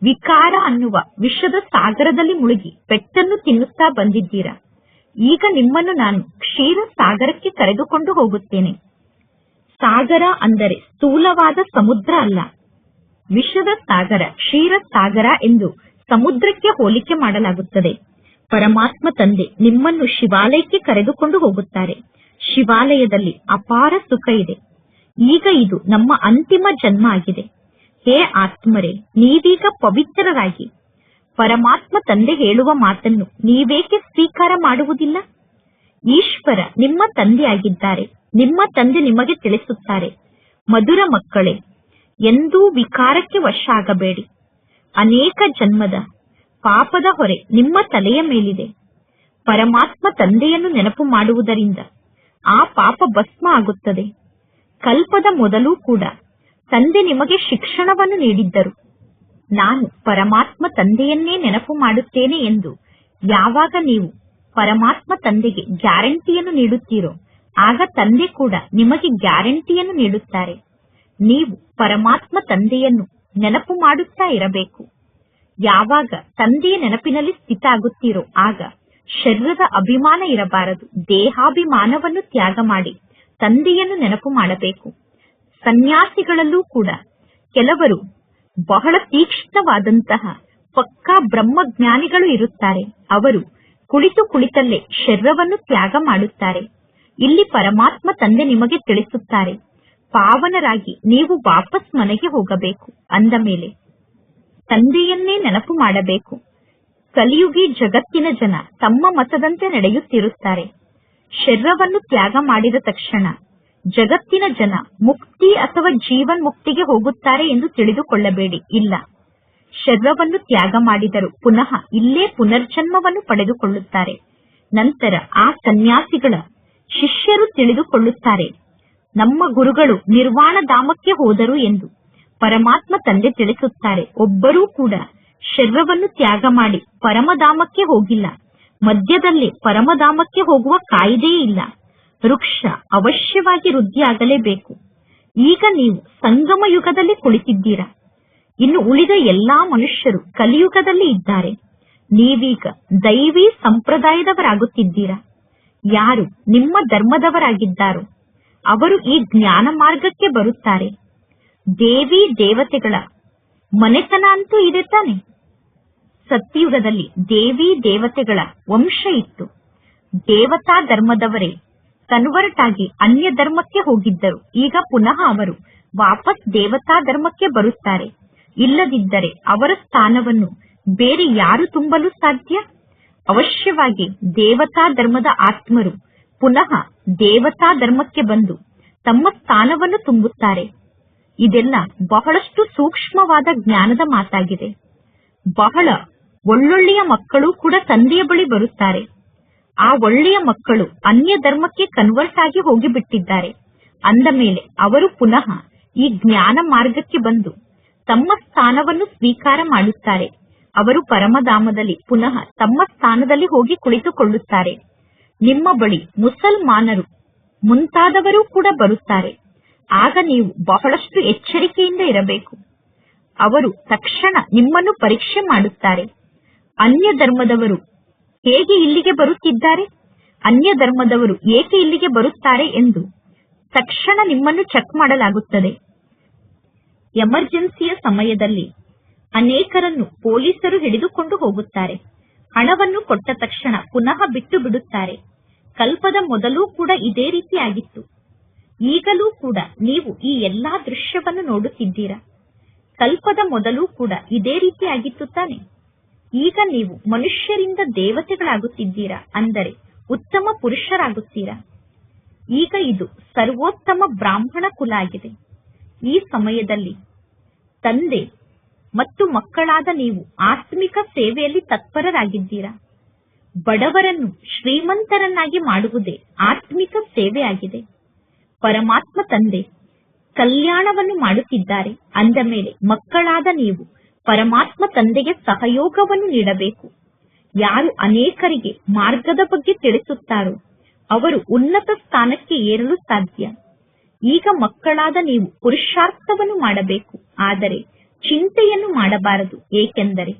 Speaker 1: ವಿಕಾರ ಅನ್ನುವ ವಿಷದ ಸಾಗರದಲ್ಲಿ ಮುಳುಗಿ ಪೆಟ್ಟನ್ನು ತಿನ್ನುತ್ತಾ ಬಂದಿದ್ದೀರಾ. ಈಗ ನಿಮ್ಮನ್ನು ನಾನು ಕ್ಷೀರ ಸಾಗರಕ್ಕೆ ಕರೆದುಕೊಂಡು ಹೋಗುತ್ತೇನೆ. ಸಾಗರ ಅಂದರೆ ಸ್ಥೂಲವಾದ ಸಮುದ್ರ ಅಲ್ಲ. ವಿಷದ ಸಾಗರ, ಕ್ಷೀರ ಸಾಗರ ಎಂದು ಸಮುದ್ರಕ್ಕೆ ಹೋಲಿಕೆ ಮಾಡಲಾಗುತ್ತದೆ. ಪರಮಾತ್ಮ ತಂದೆ ನಿಮ್ಮನ್ನು ಶಿವಾಲಯಕ್ಕೆ ಕರೆದುಕೊಂಡು ಹೋಗುತ್ತಾರೆ. ಶಿವಾಲಯದಲ್ಲಿ ಅಪಾರ ಸುಖ ಇದೆ. ಈಗ ಇದು ನಮ್ಮ ಅಂತಿಮ ಜನ್ಮ ಆಗಿದೆ. ಹೇ ಆತ್ಮರೇ, ನೀವೀಗ ಪವಿತ್ರರಾಗಿ ಪರಮಾತ್ಮ ತಂದೆ ಹೇಳುವ ಮಾತನ್ನು ನೀವೇಕೆ ಸ್ವೀಕಾರ ಮಾಡುವುದಿಲ್ಲ? ಈಶ್ವರ ನಿಮ್ಮ ತಂದೆಯಾಗಿದ್ದಾರೆ. ನಿಮ್ಮ ತಂದೆ ನಿಮಗೆ ತಿಳಿಸುತ್ತಾರೆ, ಮಧುರ ಮಕ್ಕಳೇ, ಎಂದೂ ವಿಕಾರಕ್ಕೆ ವಶ ಆಗಬೇಡಿ. ಅನೇಕ ಜನ್ಮದ ಪಾಪದ ಹೊರೆ ನಿಮ್ಮ ತಲೆಯ ಮೇಲಿದೆ. ಪರಮಾತ್ಮ ತಂದೆಯನ್ನು ನೆನಪು ಮಾಡುವುದರಿಂದ ಆ ಪಾಪ ಭಸ್ಮ ಆಗುತ್ತದೆ. ಕಲ್ಪದ ಮೊದಲು ಕೂಡ ತಂದೆ ನಿಮಗೆ ಶಿಕ್ಷಣವನ್ನು ನೀಡಿದ್ದರು. ನಾನು ಪರಮಾತ್ಮ ತಂದೆಯನ್ನೇ ನೆನಪು ಮಾಡುತ್ತೇನೆ ಎಂದು ಯಾವಾಗ ನೀವು ಪರಮಾತ್ಮ ತಂದೆಗೆ ಗ್ಯಾರಂಟಿಯನ್ನು ನೀಡುತ್ತೀರೋ ಆಗ ತಂದೆ ಕೂಡ ನಿಮಗೆ ಗ್ಯಾರಂಟಿಯನ್ನು ನೀಡುತ್ತಾರೆ. ನೀವು ಪರಮಾತ್ಮ ತಂದೆಯನ್ನು ನೆನಪು ಮಾಡುತ್ತಾ ಇರಬೇಕು. ಯಾವಾಗ ತಂದೆಯ ನೆನಪಿನಲ್ಲಿ ಸ್ಥಿತ ಆಗುತ್ತೀರೋ ಆಗ ಶರೀರದ ಅಭಿಮಾನ ಇರಬಾರದು. ದೇಹಾಭಿಮಾನವನ್ನು ತ್ಯಾಗ ಮಾಡಿ ತಂದೆಯನ್ನು ನೆನಪು ಮಾಡಬೇಕು. ಸನ್ಯಾಸಿಗಳಲ್ಲೂ ಕೂಡ ಕೆಲವರು ಬಹಳ ತೀಕ್ಷ್ಣವಾದಂತಹ ಪಕ್ಕಾ ಬ್ರಹ್ಮಜ್ಞಾನಿಗಳು ಇರುತ್ತಾರೆ. ಅವರು ಕುಳಿತಲ್ಲೇ ಶರೀರವನ್ನು ತ್ಯಾಗ ಮಾಡುತ್ತಾರೆ. ಇಲ್ಲಿ ಪರಮಾತ್ಮ ತಂದೆ ನಿಮಗೆ ತಿಳಿಸುತ್ತಾರೆ, ಪಾವನರಾಗಿ ನೀವು ವಾಪಸ್ ಮನೆಗೆ ಹೋಗಬೇಕು. ಅಂದ ಮೇಲೆ ತಂದೆಯನ್ನೇ ನೆನಪು ಮಾಡಬೇಕು. ಕಲಿಯುಗಿ ಜಗತ್ತಿನ ಜನ ತಮ್ಮ ಮತದಂತೆ ನಡೆಯುತ್ತಿರುತ್ತಾರೆ. ಶರೀರವನ್ನು ತ್ಯಾಗ ಮಾಡಿದ ತಕ್ಷಣ ಜಗತ್ತಿನ ಜನ ಮುಕ್ತಿ ಅಥವಾ ಜೀವನ್ ಮುಕ್ತಿಗೆ ಹೋಗುತ್ತಾರೆ ಎಂದು ತಿಳಿದುಕೊಳ್ಳಬೇಡಿ. ಇಲ್ಲ, ಶರೀರವನ್ನು ತ್ಯಾಗ ಮಾಡಿದರು ಪುನಃ ಇಲ್ಲೇ ಪುನರ್ಜನ್ಮವನ್ನು ಪಡೆದುಕೊಳ್ಳುತ್ತಾರೆ. ನಂತರ ಆ ಸನ್ಯಾಸಿಗಳ ಶಿಷ್ಯರು ತಿಳಿದುಕೊಳ್ಳುತ್ತಾರೆ, ನಮ್ಮ ಗುರುಗಳು ನಿರ್ವಾಣ ಧಾಮಕ್ಕೆ ಹೋದರು ಎಂದು. ಪರಮಾತ್ಮ ತಂದೆ ತಿಳಿಸುತ್ತಾರೆ, ಒಬ್ಬರೂ ಕೂಡ ಶರೀರವನ್ನು ತ್ಯಾಗ ಮಾಡಿ ಪರಮಧಾಮಕ್ಕೆ ಹೋಗಿಲ್ಲ. ಮಧ್ಯದಲ್ಲಿ ಪರಮಧಾಮಕ್ಕೆ ಹೋಗುವ ಕಾಯಿದೆಯೇ ಇಲ್ಲ. ವೃಕ್ಷ ಅವಶ್ಯವಾಗಿ ವೃದ್ಧಿಯಾಗಲೇಬೇಕು. ಈಗ ನೀವು ಸಂಗಮ ಯುಗದಲ್ಲಿ ಕುಳಿತಿದ್ದೀರಾ. ಇನ್ನು ಉಳಿದ ಎಲ್ಲಾ ಮನುಷ್ಯರು ಕಲಿಯುಗದಲ್ಲಿ ಇದ್ದಾರೆ. ನೀವೀಗ ದೈವಿ ಸಂಪ್ರದಾಯದವರಾಗುತ್ತಿದ್ದೀರಾ. ಯಾರು ನಿಮ್ಮ ಧರ್ಮದವರಾಗಿದ್ದಾರೋ ಅವರು ಈ ಜ್ಞಾನ ಮಾರ್ಗಕ್ಕೆ ಬರುತ್ತಾರೆ. ದೇವಿ ದೇವತೆಗಳ ಮನೆತನ ಅಂತೂ ಇದೆ ತಾನೆ. ಸತ್ಯಯುಗದಲ್ಲಿ ದೇವಿ ದೇವತೆಗಳ ವಂಶ ಇತ್ತು. ದೇವತಾ ಧರ್ಮದವರೇ ಕನ್ವರ್ಟ್ ಆಗಿ ಅನ್ಯ ಧರ್ಮಕ್ಕೆ ಹೋಗಿದ್ದರು. ಈಗ ಪುನಃ ಅವರು ವಾಪಸ್ ದೇವತಾ ಧರ್ಮಕ್ಕೆ ಬರುತ್ತಾರೆ. ಇಲ್ಲದಿದ್ದರೆ ಅವರ ಸ್ಥಾನವನ್ನು ಬೇರೆ ಯಾರು ತುಂಬಲು ಸಾಧ್ಯ? ಅವಶ್ಯವಾಗಿ ದೇವತಾ ಧರ್ಮದ ಆತ್ಮರು ಪುನಃ ದೇವತಾ ಧರ್ಮಕ್ಕೆ ಬಂದು ತಮ್ಮ ಸ್ಥಾನವನ್ನು ತುಂಬುತ್ತಾರೆ. ಇದೆಲ್ಲ ಬಹಳಷ್ಟು ಸೂಕ್ಷ್ಮವಾದ ಜ್ಞಾನದ ಮಾತಾಗಿದೆ. ಬಹಳ ಒಳ್ಳೊಳ್ಳೆಯ ಮಕ್ಕಳು ಕೂಡ ತಂದೆಯ ಬಳಿ ಬರುತ್ತಾರೆ. ಆ ಒಳ್ಳೆಯ ಮಕ್ಕಳು ಅನ್ಯ ಧರ್ಮಕ್ಕೆ ಕನ್ವರ್ಟ್ ಆಗಿ ಹೋಗಿಬಿಟ್ಟಿದ್ದಾರೆ. ಅಂದ ಮೇಲೆ ಅವರು ಪುನಃ ಈ ಜ್ಞಾನ ಮಾರ್ಗಕ್ಕೆ ಬಂದು ತಮ್ಮ ಸ್ಥಾನವನ್ನು ಸ್ವೀಕಾರ ಮಾಡುತ್ತಾರೆ. ಅವರು ಪರಮಧಾಮದಲ್ಲಿ ಪುನಃ ತಮ್ಮ ಸ್ಥಾನದಲ್ಲಿ ಹೋಗಿ ಕುಳಿತುಕೊಳ್ಳುತ್ತಾರೆ. ನಿಮ್ಮ ಬಳಿ ಮುಸಲ್ಮಾನರು ಮುಂತಾದವರು ಕೂಡ ಬರುತ್ತಾರೆ. ಆಗ ನೀವು ಬಹಳಷ್ಟು ಎಚ್ಚರಿಕೆಯಿಂದ ಇರಬೇಕು. ಅವರು ತಕ್ಷಣ ನಿಮ್ಮನ್ನು ಪರೀಕ್ಷೆ ಮಾಡುತ್ತಾರೆ. ಅನ್ಯ ಧರ್ಮದವರು ಹೇಗೆ ಇಲ್ಲಿಗೆ ಬರುತ್ತಿದ್ದಾರೆ, ಅನ್ಯ ಧರ್ಮದವರು ಏಕೆ ಇಲ್ಲಿಗೆ ಬರುತ್ತಾರೆ ಎಂದು ತಕ್ಷಣ ನಿಮ್ಮನ್ನು ಚೆಕ್ ಮಾಡಲಾಗುತ್ತದೆ. ಎಮರ್ಜೆನ್ಸಿಯ ಸಮಯದಲ್ಲಿ ಅನೇಕರನ್ನು ಪೊಲೀಸರು ಹಿಡಿದುಕೊಂಡು ಹೋಗುತ್ತಾರೆ. ಹಣವನ್ನು ಕೊಟ್ಟ ತಕ್ಷಣ ಪುನಃ ಬಿಟ್ಟು ಬಿಡುತ್ತಾರೆ. ಕಲ್ಪದ ಮೊದಲೂ ಕೂಡ ಇದೇ ರೀತಿ ಆಗಿತ್ತು. ಈಗಲೂ ಕೂಡ ನೀವು ಈ ಎಲ್ಲಾ ದೃಶ್ಯವನ್ನು ನೋಡುತ್ತಿದ್ದೀರಾ. ಕಲ್ಪದ ಮೊದಲೂ ಕೂಡ ಇದೇ ರೀತಿ ಆಗಿತ್ತು ತಾನೆ. ಈಗ ನೀವು ಮನುಷ್ಯರಿಂದ ದೇವತೆಗಳಾಗುತ್ತಿದ್ದೀರಾ, ಅಂದರೆ ಉತ್ತಮ ಪುರುಷರಾಗುತ್ತೀರಾ. ಈಗ ಇದು ಸರ್ವೋತ್ತಮ ಬ್ರಾಹ್ಮಣ ಕುಲ ಆಗಿದೆ. ಈ ಸಮಯದಲ್ಲಿ ತಂದೆ ಮತ್ತು ಮಕ್ಕಳಾದ ನೀವು ಆತ್ಮಿಕ ಸೇವೆಯಲ್ಲಿ ತತ್ಪರರಾಗಿದ್ದೀರಾ. ಬಡವರನ್ನು ಶ್ರೀಮಂತರನ್ನಾಗಿ ಮಾಡುವುದೇ ಆತ್ಮಿಕ ಸೇವೆ ಆಗಿದೆ. ಪರಮಾತ್ಮ ತಂದೆ ಕಲ್ಯಾಣವನ್ನು ಮಾಡುತ್ತಿದ್ದಾರೆ. ಅಂದ ಮೇಲೆ ಮಕ್ಕಳಾದ ನೀವು ಪರಮಾತ್ಮ ತಂದೆಗೆ ಸಹಯೋಗವನ್ನು ನೀಡಬೇಕು. ಯಾರು ಅನೇಕರಿಗೆ ಮಾರ್ಗದ ಬಗ್ಗೆ ತಿಳಿಸುತ್ತಾರೋ ಅವರು ಉನ್ನತ ಸ್ಥಾನಕ್ಕೆ ಏರಲು ಸಾಧ್ಯ. ಈಗ ಮಕ್ಕಳಾದ ನೀವು ಪುರುಷಾರ್ಥವನ್ನು ಮಾಡಬೇಕು, ಆದರೆ ಚಿಂತೆಯನ್ನು ಮಾಡಬಾರದು. ಏಕೆಂದರೆ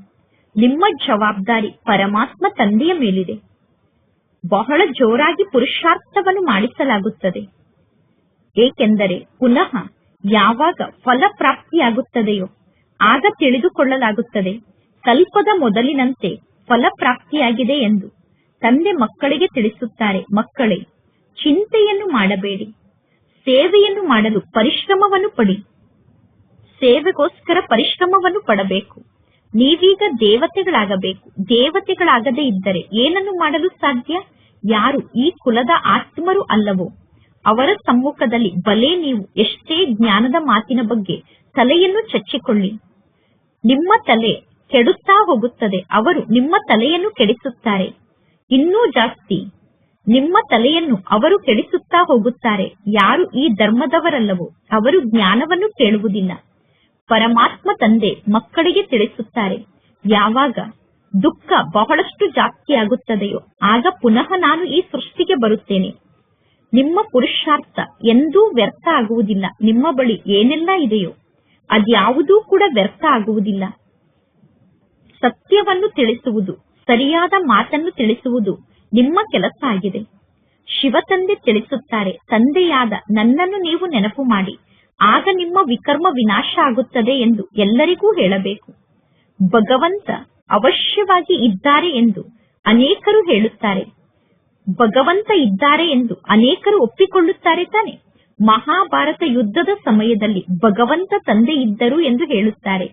Speaker 1: ನಿಮ್ಮ ಜವಾಬ್ದಾರಿ ಪರಮಾತ್ಮ ತಂದೆಯ ಮೇಲಿದೆ. ಬಹಳ ಜೋರಾಗಿ ಪುರುಷಾರ್ಥವನ್ನು ಮಾಡಿಸಲಾಗುತ್ತದೆ. ಏಕೆಂದರೆ ಪುನಃ ಯಾವಾಗ ಫಲ ಪ್ರಾಪ್ತಿಯಾಗುತ್ತದೆಯೋ ಆಗ ತಿಳಿದುಕೊಳ್ಳಲಾಗುತ್ತದೆ ಕಲ್ಪದ ಮೊದಲಿನಂತೆ ಫಲ ಪ್ರಾಪ್ತಿಯಾಗಿದೆ ಎಂದು. ತಂದೆ ಮಕ್ಕಳಿಗೆ ತಿಳಿಸುತ್ತಾರೆ, ಮಕ್ಕಳೇ, ಚಿಂತೆಯನ್ನು ಮಾಡಬೇಡಿ, ಸೇವೆಯನ್ನು ಮಾಡಲು ಪರಿಶ್ರಮವನ್ನು ಪಡಿ. ಸೇವೆಗೋಸ್ಕರ ಪರಿಶ್ರಮವನ್ನು ಪಡಬೇಕು. ನೀವೀಗ ದೇವತೆಗಳಾಗಬೇಕು. ದೇವತೆಗಳಾಗದೇ ಇದ್ದರೆ ಏನನ್ನು ಮಾಡಲು ಸಾಧ್ಯ? ಯಾರು ಈ ಕುಲದ ಆತ್ಮರು ಅಲ್ಲವೋ ಅವರ ಸಮ್ಮುಖದಲ್ಲಿ ಬಲೆ ನೀವು ಎಷ್ಟೇ ಜ್ಞಾನದ ಮಾತಿನ ಬಗ್ಗೆ ತಲೆಯನ್ನು ಚಚ್ಚಿಕೊಳ್ಳಿ, ನಿಮ್ಮ ತಲೆ ಕೆಡುತ್ತಾ ಹೋಗುತ್ತದೆ. ಅವರು ನಿಮ್ಮ ತಲೆಯನ್ನು ಕೆಡಿಸುತ್ತಾರೆ. ಇನ್ನೂ ಜಾಸ್ತಿ ನಿಮ್ಮ ತಲೆಯನ್ನು ಅವರು ಕೆಡಿಸುತ್ತಾ ಹೋಗುತ್ತಾರೆ. ಯಾರು ಈ ಧರ್ಮದವರಲ್ಲವೋ ಅವರು ಜ್ಞಾನವನ್ನು ಕೇಳುವುದಿಲ್ಲ. ಪರಮಾತ್ಮ ತಂದೆ ಮಕ್ಕಳಿಗೆ ತಿಳಿಸುತ್ತಾರೆ, ಯಾವಾಗ ದುಃಖ ಬಹಳಷ್ಟು ಜಾಸ್ತಿಯಾಗುತ್ತದೆಯೋ ಆಗ ಪುನಃ ನಾನು ಈ ಸೃಷ್ಟಿಗೆ ಬರುತ್ತೇನೆ. ನಿಮ್ಮ ಪುರುಷಾರ್ಥ ಎಂದೂ ವ್ಯರ್ಥ ಆಗುವುದಿಲ್ಲ. ನಿಮ್ಮ ಬಳಿ ಏನೆಲ್ಲ ಇದೆಯೋ ಅದ್ಯಾವುದೂ ಕೂಡ ವ್ಯರ್ಥ ಆಗುವುದಿಲ್ಲ. ಸತ್ಯವನ್ನು ತಿಳಿಸುವುದು, ಸರಿಯಾದ ಮಾತನ್ನು ತಿಳಿಸುವುದು ನಿಮ್ಮ ಕೆಲಸ ಆಗಿದೆ. ಶಿವತಂದೆ ತಿಳಿಸುತ್ತಾರೆ, ತಂದೆಯಾದ ನನ್ನನ್ನು ನೀವು ನೆನಪು ಮಾಡಿ, ಆಗ ನಿಮ್ಮ ವಿಕರ್ಮ ವಿನಾಶ ಆಗುತ್ತದೆ ಎಂದು ಎಲ್ಲರಿಗೂ ಹೇಳಬೇಕು. ಭಗವಂತ ಅವಶ್ಯವಾಗಿ ಇದ್ದಾರೆ ಎಂದು ಅನೇಕರು ಹೇಳುತ್ತಾರೆ. ಭಗವಂತ ಇದ್ದಾರೆ ಎಂದು ಅನೇಕರು ಒಪ್ಪಿಕೊಳ್ಳುತ್ತಾರೆ ತಾನೆ. ಮಹಾಭಾರತ ಯುದ್ಧದ ಸಮಯದಲ್ಲಿ ಭಗವಂತ ತಂದೆ ಇದ್ದರು ಎಂದು ಹೇಳುತ್ತಾರೆ.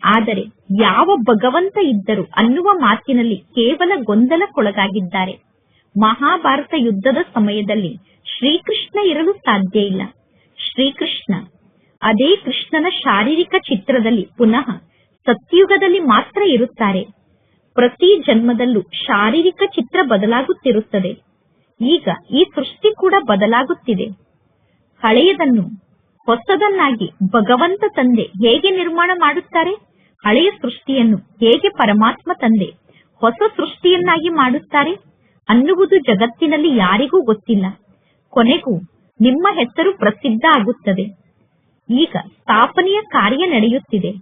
Speaker 1: ಆದರೆ ಯಾವ ಭಗವಂತ ಇದ್ದರು ಅನ್ನುವ ಮಾತಿನಲ್ಲಿ ಕೇವಲ ಗೊಂದಲಕ್ಕೊಳಗಾಗಿದ್ದಾರೆ. ಮಹಾಭಾರತ ಯುದ್ಧದ ಸಮಯದಲ್ಲಿ ಶ್ರೀಕೃಷ್ಣ ಇರಲು ಸಾಧ್ಯ ಇಲ್ಲ. ಶ್ರೀಕೃಷ್ಣ ಅದೇ ಕೃಷ್ಣನ ಶಾರೀರಿಕ ಚಿತ್ರದಲ್ಲಿ ಪುನಃ ಸತ್ಯುಗದಲ್ಲಿ ಮಾತ್ರ ಇರುತ್ತಾರೆ. ಪ್ರತಿ ಜನ್ಮದಲ್ಲೂ ಶಾರೀರಿಕ ಚಿತ್ರ ಬದಲಾಗುತ್ತಿರುತ್ತದೆ. ಈಗ ಈ ಸೃಷ್ಟಿ ಕೂಡ ಬದಲಾಗುತ್ತಿದೆ. ಹಳೆಯದನ್ನು ಹೊಸದನ್ನಾಗಿ ಭಗವಂತ ತಂದೆ ಹೇಗೆ ನಿರ್ಮಾಣ ಮಾಡುತ್ತಾರೆ, ಹಳೆಯ ಸೃಷ್ಟಿಯನ್ನು ಹೇಗೆ ಪರಮಾತ್ಮ ತಂದೆ ಹೊಸ ಸೃಷ್ಟಿಯನ್ನಾಗಿ ಮಾಡುತ್ತಾರೆ ಅನ್ನುವುದು ಜಗತ್ತಿನಲ್ಲಿ ಯಾರಿಗೂ ಗೊತ್ತಿಲ್ಲ. ಕೊನೆಗೂ ನಿಮ್ಮ ಹೆಸರು ಪ್ರಸಿದ್ಧ ಆಗುತ್ತದೆ. ಈಗ ಸ್ಥಾಪನೆಯ ಕಾರ್ಯ ನಡೆಯುತ್ತಿದೆ.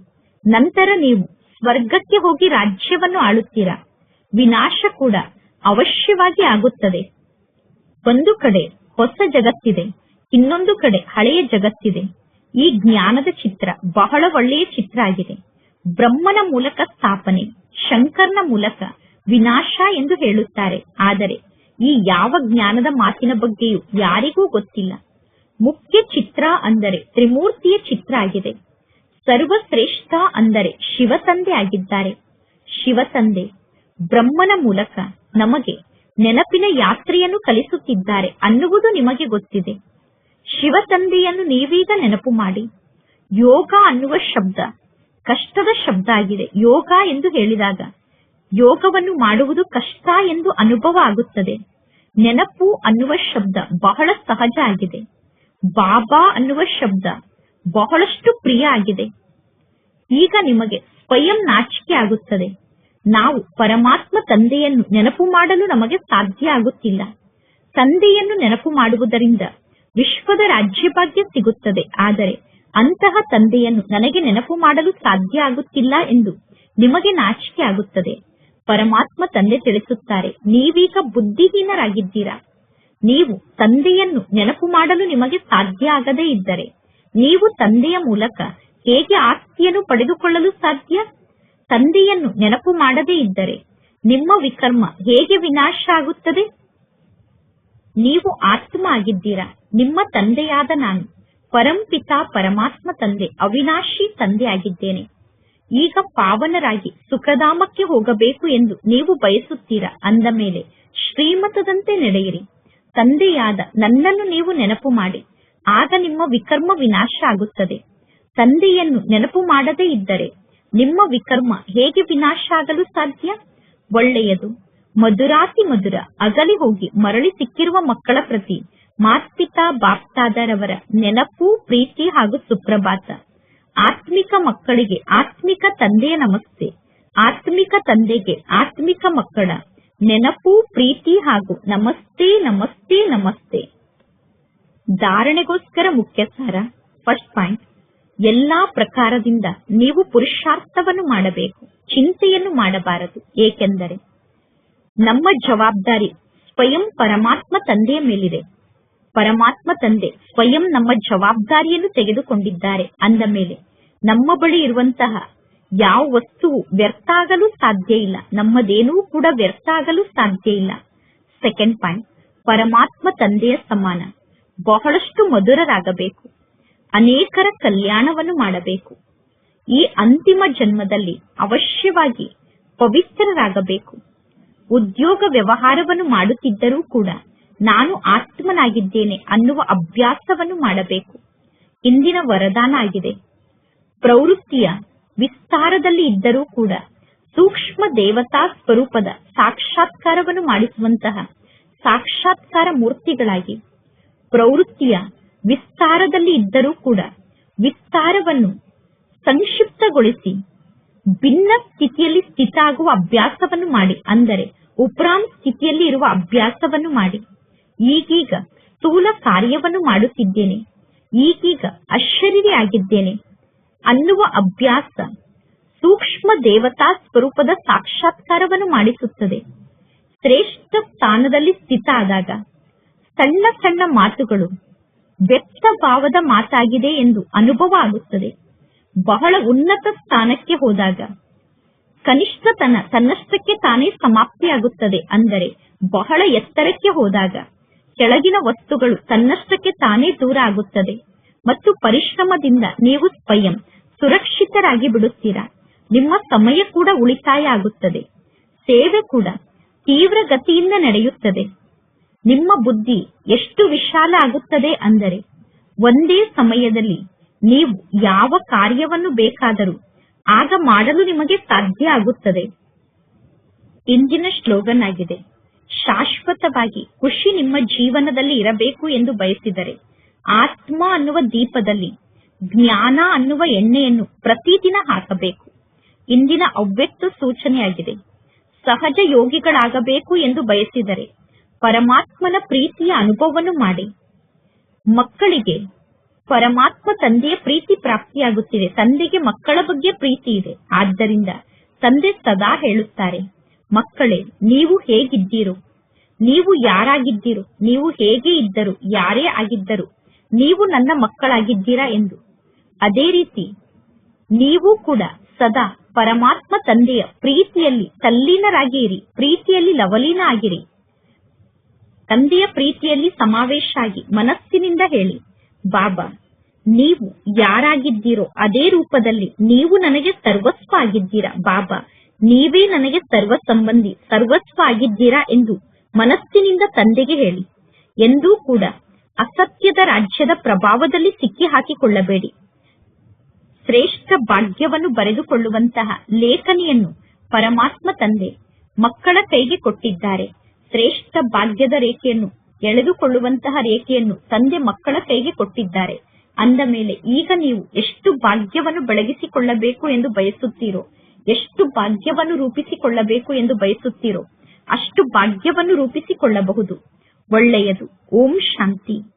Speaker 1: ನಂತರ ನೀವು ಸ್ವರ್ಗಕ್ಕೆ ಹೋಗಿ ರಾಜ್ಯವನ್ನು ಆಳುತ್ತೀರಾ. ವಿನಾಶ ಕೂಡ ಅವಶ್ಯವಾಗಿ ಆಗುತ್ತದೆ. ಒಂದು ಕಡೆ ಹೊಸ ಜಗತ್ತಿದೆ, ಇನ್ನೊಂದು ಕಡೆ ಹಳೆಯ ಜಗತ್ತಿದೆ. ಈ ಜ್ಞಾನದ ಚಿತ್ರ ಬಹಳ ಒಳ್ಳೆಯ ಚಿತ್ರ ಆಗಿದೆ. ಬ್ರಹ್ಮನ ಮೂಲಕ ಸ್ಥಾಪನೆ, ಶಂಕರ್ನ ಮೂಲಕ ವಿನಾಶ ಎಂದು ಹೇಳುತ್ತಾರೆ. ಆದರೆ ಈ ಯಾವ ಜ್ಞಾನದ ಮಾತಿನ ಬಗ್ಗೆಯೂ ಯಾರಿಗೂ ಗೊತ್ತಿಲ್ಲ. ಮುಖ್ಯ ಚಿತ್ರ ಅಂದರೆ ತ್ರಿಮೂರ್ತಿಯ ಚಿತ್ರ ಆಗಿದೆ. ಸರ್ವಶ್ರೇಷ್ಠ ಅಂದರೆ ಶಿವತಂದೆ ಆಗಿದ್ದಾರೆ. ಶಿವತಂದೆ ಬ್ರಹ್ಮನ ಮೂಲಕ ನಮಗೆ ನೆನಪಿನ ಯಾತ್ರೆಯನ್ನು ಕಲಿಸುತ್ತಿದ್ದಾರೆ ಅನ್ನುವುದು ನಿಮಗೆ ಗೊತ್ತಿದೆ. ಶಿವತಂದೆಯನ್ನು ನೀವೀಗ ನೆನಪು ಮಾಡಿ. ಯೋಗ ಅನ್ನುವ ಶಬ್ದ ಕಷ್ಟದ ಶಬ್ದ ಆಗಿದೆ. ಯೋಗ ಎಂದು ಹೇಳಿದಾಗ ಯೋಗವನ್ನು ಮಾಡುವುದು ಕಷ್ಟ ಎಂದು ಅನುಭವ ಆಗುತ್ತದೆ. ನೆನಪು ಅನ್ನುವ ಶಬ್ದ ಬಹಳ ಸಹಜ ಆಗಿದೆ. ಬಾಬಾ ಅನ್ನುವ ಶಬ್ದ ಬಹಳಷ್ಟು ಪ್ರಿಯ ಆಗಿದೆ. ಈಗ ನಿಮಗೆ ಸ್ವಯಂ ನಾಚಿಕೆ ಆಗುತ್ತದೆ. ನಾವು ಪರಮಾತ್ಮ ತಂದೆಯನ್ನು ನೆನಪು ಮಾಡಲು ನಮಗೆ ಸಾಧ್ಯ ಆಗುತ್ತಿಲ್ಲ. ತಂದೆಯನ್ನು ನೆನಪು ಮಾಡುವುದರಿಂದ ವಿಶ್ವದ ರಾಜ್ಯಭಾಗ್ಯ ಸಿಗುತ್ತದೆ. ಆದರೆ ಅಂತಹ ತಂದೆಯನ್ನು ನನಗೆ ನೆನಪು ಮಾಡಲು ಸಾಧ್ಯ ಆಗುತ್ತಿಲ್ಲ ಎಂದು ನಿಮಗೆ ನಾಚಿಕೆ ಆಗುತ್ತದೆ. ಪರಮಾತ್ಮ ತಂದೆ ತಿಳಿಸುತ್ತಾರೆ, ನೀವೀಗ ಬುದ್ಧಿಹೀನರಾಗಿದ್ದೀರಾ. ನೀವು ತಂದೆಯನ್ನು ನೆನಪು ಮಾಡಲು ನಿಮಗೆ ಸಾಧ್ಯ ಆಗದೇ ಇದ್ದರೆ ನೀವು ತಂದೆಯ ಮೂಲಕ ಹೇಗೆ ಆಸ್ತಿಯನ್ನು ಪಡೆದುಕೊಳ್ಳಲು ಸಾಧ್ಯ? ತಂದೆಯನ್ನು ನೆನಪು ಮಾಡದೇ ಇದ್ದರೆ ನಿಮ್ಮ ವಿಕರ್ಮ ಹೇಗೆ ವಿನಾಶ ಆಗುತ್ತದೆ? ನೀವು ಆತ್ಮ ಆಗಿದ್ದೀರಾ. ನಿಮ್ಮ ತಂದೆಯಾದ ನಾನು ಪರಂಪಿತ ಪರಮಾತ್ಮ ತಂದೆ, ಅವಿನಾಶಿ ತಂದೆ ಆಗಿದ್ದೇನೆ. ಈಗ ಪಾವನರಾಗಿ ಸುಖಧಾಮಕ್ಕೆ ಹೋಗಬೇಕು ಎಂದು ನೀವು ಬಯಸುತ್ತೀರಾ. ಅಂದ ಮೇಲೆ ಶ್ರೀಮತದಂತೆ ನಡೆಯಿರಿ. ತಂದೆಯಾದ ನನ್ನನ್ನು ನೀವು ನೆನಪು ಮಾಡಿ, ಆಗ ನಿಮ್ಮ ವಿಕರ್ಮ ವಿನಾಶ ಆಗುತ್ತದೆ. ತಂದೆಯನ್ನು ನೆನಪು ಮಾಡದೇ ಇದ್ದರೆ ನಿಮ್ಮ ವಿಕರ್ಮ ಹೇಗೆ ವಿನಾಶ ಆಗಲು ಸಾಧ್ಯ? ಒಳ್ಳೆಯದು. ಮಧುರಾತಿ ಮಧುರ ಅಗಲಿ ಹೋಗಿ ಮರಳಿ ಸಿಕ್ಕಿರುವ ಮಕ್ಕಳ ಪ್ರತಿ ಮಾತ್ಪಿತಾ ಬಾಪ್ತಾದರವರ ನೆನಪು, ಪ್ರೀತಿ ಹಾಗೂ ಸುಪ್ರಭಾತ. ಆತ್ಮಿಕ ಮಕ್ಕಳಿಗೆ ಆತ್ಮಿಕ ತಂದೆಯ ನಮಸ್ತೆ. ಆತ್ಮಿಕ ತಂದೆಗೆ ಆತ್ಮಿಕ ಮಕ್ಕಳ ನೆನಪು, ಪ್ರೀತಿ ಹಾಗೂ ನಮಸ್ತೆ ನಮಸ್ತೆ ನಮಸ್ತೆ. ಧಾರಣೆಗೋಸ್ಕರ ಮುಖ್ಯ ಸಾರ. ಫಸ್ಟ್ ಪಾಯಿಂಟ್, ಎಲ್ಲಾ ಪ್ರಕಾರದಿಂದ ನೀವು ಪುರುಷಾರ್ಥವನ್ನು ಮಾಡಬೇಕು, ಚಿಂತೆಯನ್ನು ಮಾಡಬಾರದು. ಏಕೆಂದರೆ ನಮ್ಮ ಜವಾಬ್ದಾರಿ ಸ್ವಯಂ ಪರಮಾತ್ಮ ತಂದೆಯ ಮೇಲಿದೆ. ಪರಮಾತ್ಮ ತಂದೆ ಸ್ವಯಂ ನಮ್ಮ ಜವಾಬ್ದಾರಿಯನ್ನು ತೆಗೆದುಕೊಂಡಿದ್ದಾರೆ. ಅಂದ ಮೇಲೆ ನಮ್ಮ ಬಳಿ ಇರುವಂತಹ ಯಾವ ವಸ್ತುವು ವ್ಯರ್ಥ ಆಗಲು ಸಾಧ್ಯ ಇಲ್ಲ. ನಮ್ಮದೇನೂ ಕೂಡ ವ್ಯರ್ಥ ಆಗಲು ಸಾಧ್ಯ ಇಲ್ಲ. ಸೆಕೆಂಡ್ ಪಾಯಿಂಟ್, ಪರಮಾತ್ಮ ತಂದೆಯ ಸಮಾನ ಬಹಳಷ್ಟು ಮಧುರರಾಗಬೇಕು, ಅನೇಕರ ಕಲ್ಯಾಣವನ್ನು ಮಾಡಬೇಕು. ಈ ಅಂತಿಮ ಜನ್ಮದಲ್ಲಿ ಅವಶ್ಯವಾಗಿ ಪವಿತ್ರರಾಗಬೇಕು. ಉದ್ಯೋಗ ವ್ಯವಹಾರವನ್ನು ಮಾಡುತ್ತಿದ್ದರೂ ಕೂಡ ನಾನು ಆತ್ಮನಾಗಿದ್ದೇನೆ ಅನ್ನುವ ಅಭ್ಯಾಸವನ್ನು ಮಾಡಬೇಕು. ಇಂದಿನ ವರದಾನ ಆಗಿದೆ. ಪ್ರವೃತ್ತಿಯ ವಿಸ್ತಾರದಲ್ಲಿ ಇದ್ದರೂ ಕೂಡ ಸೂಕ್ಷ್ಮ ದೇವತಾ ಸ್ವರೂಪದ ಸಾಕ್ಷಾತ್ಕಾರವನ್ನು ಮಾಡಿಸುವಂತಹ ಸಾಕ್ಷಾತ್ಕಾರ ಮೂರ್ತಿಗಳಾಗಿ, ಪ್ರವೃತ್ತಿಯ ವಿಸ್ತಾರದಲ್ಲಿ ಇದ್ದರೂ ಕೂಡ ವಿಸ್ತಾರವನ್ನು ಸಂಕ್ಷಿಪ್ತಗೊಳಿಸಿ ಭಿನ್ನ ಸ್ಥಿತಿಯಲ್ಲಿ ಸ್ಥಿತ ಆಗುವ ಅಭ್ಯಾಸವನ್ನು ಮಾಡಿ. ಅಂದರೆ ಉಪ್ರಾಮ್ ಸ್ಥಿತಿಯಲ್ಲಿ ಇರುವ ಅಭ್ಯಾಸವನ್ನು ಮಾಡಿ. ಈಗೀಗ ಸ್ಥೂಲ ಕಾರ್ಯವನ್ನು ಮಾಡುತ್ತಿದ್ದೇನೆ, ಈಗೀಗ ಅಶರೀರಿ ಆಗಿದ್ದೇನೆ ಅನ್ನುವ ಅಭ್ಯಾಸ ಸೂಕ್ಷ್ಮ ದೇವತಾ ಸ್ವರೂಪದ ಸಾಕ್ಷಾತ್ಕಾರವನ್ನು ಮಾಡಿಸುತ್ತದೆ. ಶ್ರೇಷ್ಠ ಸ್ಥಾನದಲ್ಲಿ ಸ್ಥಿತ ಆದಾಗ ಸಣ್ಣ ಸಣ್ಣ ಮಾತುಗಳು ವ್ಯಕ್ತ ಭಾವದ ಮಾತಾಗಿದೆ ಎಂದು ಅನುಭವ ಆಗುತ್ತದೆ. ಬಹಳ ಉನ್ನತ ಸ್ಥಾನಕ್ಕೆ ಹೋದಾಗ ಕನಿಷ್ಠತನ ತನ್ನಷ್ಟಕ್ಕೆ ತಾನೇ ಸಮಾಪ್ತಿಯಾಗುತ್ತದೆ. ಅಂದರೆ ಬಹಳ ಎತ್ತರಕ್ಕೆ ಹೋದಾಗ ಕೆಳಗಿನ ವಸ್ತುಗಳು ತನ್ನಷ್ಟಕ್ಕೆ ತಾನೇ ದೂರ ಆಗುತ್ತದೆ ಮತ್ತು ಪರಿಶ್ರಮದಿಂದ ನೀವು ಸ್ವಯಂ ಸುರಕ್ಷಿತರಾಗಿ ಬಿಡುತ್ತೀರಾ. ನಿಮ್ಮ ಸಮಯ ಕೂಡ ಉಳಿತಾಯ ಆಗುತ್ತದೆ. ಸೇವೆ ಕೂಡ ತೀವ್ರ ಗತಿಯಿಂದ ನಡೆಯುತ್ತದೆ. ನಿಮ್ಮ ಬುದ್ಧಿ ಎಷ್ಟು ವಿಶಾಲ ಆಗುತ್ತದೆ ಅಂದರೆ ಒಂದೇ ಸಮಯದಲ್ಲಿ ನೀವು ಯಾವ ಕಾರ್ಯವನ್ನು ಬೇಕಾದರೂ ಆಗ ಮಾಡಲು ನಿಮಗೆ ಸಾಧ್ಯ ಆಗುತ್ತದೆ. ಇಂದಿನ ಸ್ಲೋಗನ್ ಆಗಿದೆ, ಶಾಶ್ವತವಾಗಿ ಖುಷಿ ನಿಮ್ಮ ಜೀವನದಲ್ಲಿ ಇರಬೇಕು ಎಂದು ಬಯಸಿದರೆ ಆತ್ಮ ಅನ್ನುವ ದೀಪದಲ್ಲಿ ಜ್ಞಾನ ಅನ್ನುವ ಎಣ್ಣೆಯನ್ನು ಪ್ರತಿದಿನ ಹಾಕಬೇಕು. ಇಂದಿನ ಅವ್ಯಕ್ತ ಸೂಚನೆಯಾಗಿದೆ. ಸಹಜ ಯೋಗಿಗಳಾಗಬೇಕು ಎಂದು ಬಯಸಿದರೆ ಪರಮಾತ್ಮನ ಪ್ರೀತಿಯ ಅನುಭವವನ್ನು ಮಾಡಿ. ಮಕ್ಕಳಿಗೆ ಪರಮಾತ್ಮ ತಂದೆಯ ಪ್ರೀತಿ ಪ್ರಾಪ್ತಿಯಾಗುತ್ತಿದೆ. ತಂದೆಗೆ ಮಕ್ಕಳ ಬಗ್ಗೆ ಪ್ರೀತಿ ಇದೆ. ಆದ್ದರಿಂದ ತಂದೆ ಸದಾ ಹೇಳುತ್ತಾರೆ, ಮಕ್ಕಳೇ, ನೀವು ಹೇಗಿದ್ದೀರೋ, ನೀವು ಯಾರಾಗಿದ್ದೀರೋ, ನೀವು ಹೇಗೆ ಇದ್ದರು, ಯಾರೇ ಆಗಿದ್ದರು, ನೀವು ನನ್ನ ಮಕ್ಕಳಾಗಿದ್ದೀರಾ ಎಂದು. ಅದೇ ರೀತಿ ನೀವು ಕೂಡ ಸದಾ ಪರಮಾತ್ಮ ತಂದೆಯ ಪ್ರೀತಿಯಲ್ಲಿ ತಲ್ಲೀನರಾಗಿ ಇರಿ, ಪ್ರೀತಿಯಲ್ಲಿ ಲವಲೀನ ಆಗಿರಿ. ತಂದೆಯ ಪ್ರೀತಿಯಲ್ಲಿ ಸಮಾವೇಶ ಆಗಿ ಮನಸ್ಸಿನಿಂದ ಹೇಳಿ, ಬಾಬಾ, ನೀವು ಯಾರಾಗಿದ್ದೀರೋ ಅದೇ ರೂಪದಲ್ಲಿ ನೀವು ನನಗೆ ಸರ್ವಸ್ವ ಆಗಿದ್ದೀರಾ. ಬಾಬಾ, ನೀವೇ ನನಗೆ ಸರ್ವ ಸಂಬಂಧಿ, ಸರ್ವಸ್ವ ಆಗಿದ್ದೀರಾ ಎಂದು ಮನಸ್ಸಿನಿಂದ ತಂದೆಗೆ ಹೇಳಿ. ಎಂದೂ ಕೂಡ ಅಸತ್ಯದ ರಾಜ್ಯದ ಪ್ರಭಾವದಲ್ಲಿ ಸಿಕ್ಕಿ ಹಾಕಿಕೊಳ್ಳಬೇಡಿ. ಶ್ರೇಷ್ಠ ಭಾಗ್ಯವನ್ನು ಬರೆದುಕೊಳ್ಳುವಂತಹ ಲೇಖನಿಯನ್ನು ಪರಮಾತ್ಮ ತಂದೆ ಮಕ್ಕಳ ಕೈಗೆ ಕೊಟ್ಟಿದ್ದಾರೆ. ಶ್ರೇಷ್ಠ ಭಾಗ್ಯದ ರೇಖೆಯನ್ನು ಎಳೆದುಕೊಳ್ಳುವಂತಹ ರೇಖೆಯನ್ನು ತಂದೆ ಮಕ್ಕಳ ಕೈಗೆ ಕೊಟ್ಟಿದ್ದಾರೆ. ಅಂದ ಮೇಲೆ ಈಗ ನೀವು ಎಷ್ಟು ಭಾಗ್ಯವನ್ನು ಬೆಳಗಿಸಿಕೊಳ್ಳಬೇಕು ಎಂದು ಬಯಸುತ್ತೀರೋ ಎಷ್ಟು ಭಾಗ್ಯವನ್ನು ರೂಪಿಸಿಕೊಳ್ಳಬೇಕು ಎಂದು ಬಯಸುತ್ತೀರೋ ಅಷ್ಟು ಭಾಗ್ಯವನ್ನು ರೂಪಿಸಿಕೊಳ್ಳಬಹುದು. ಒಳ್ಳೆಯದು. ಓಂ ಶಾಂತಿ.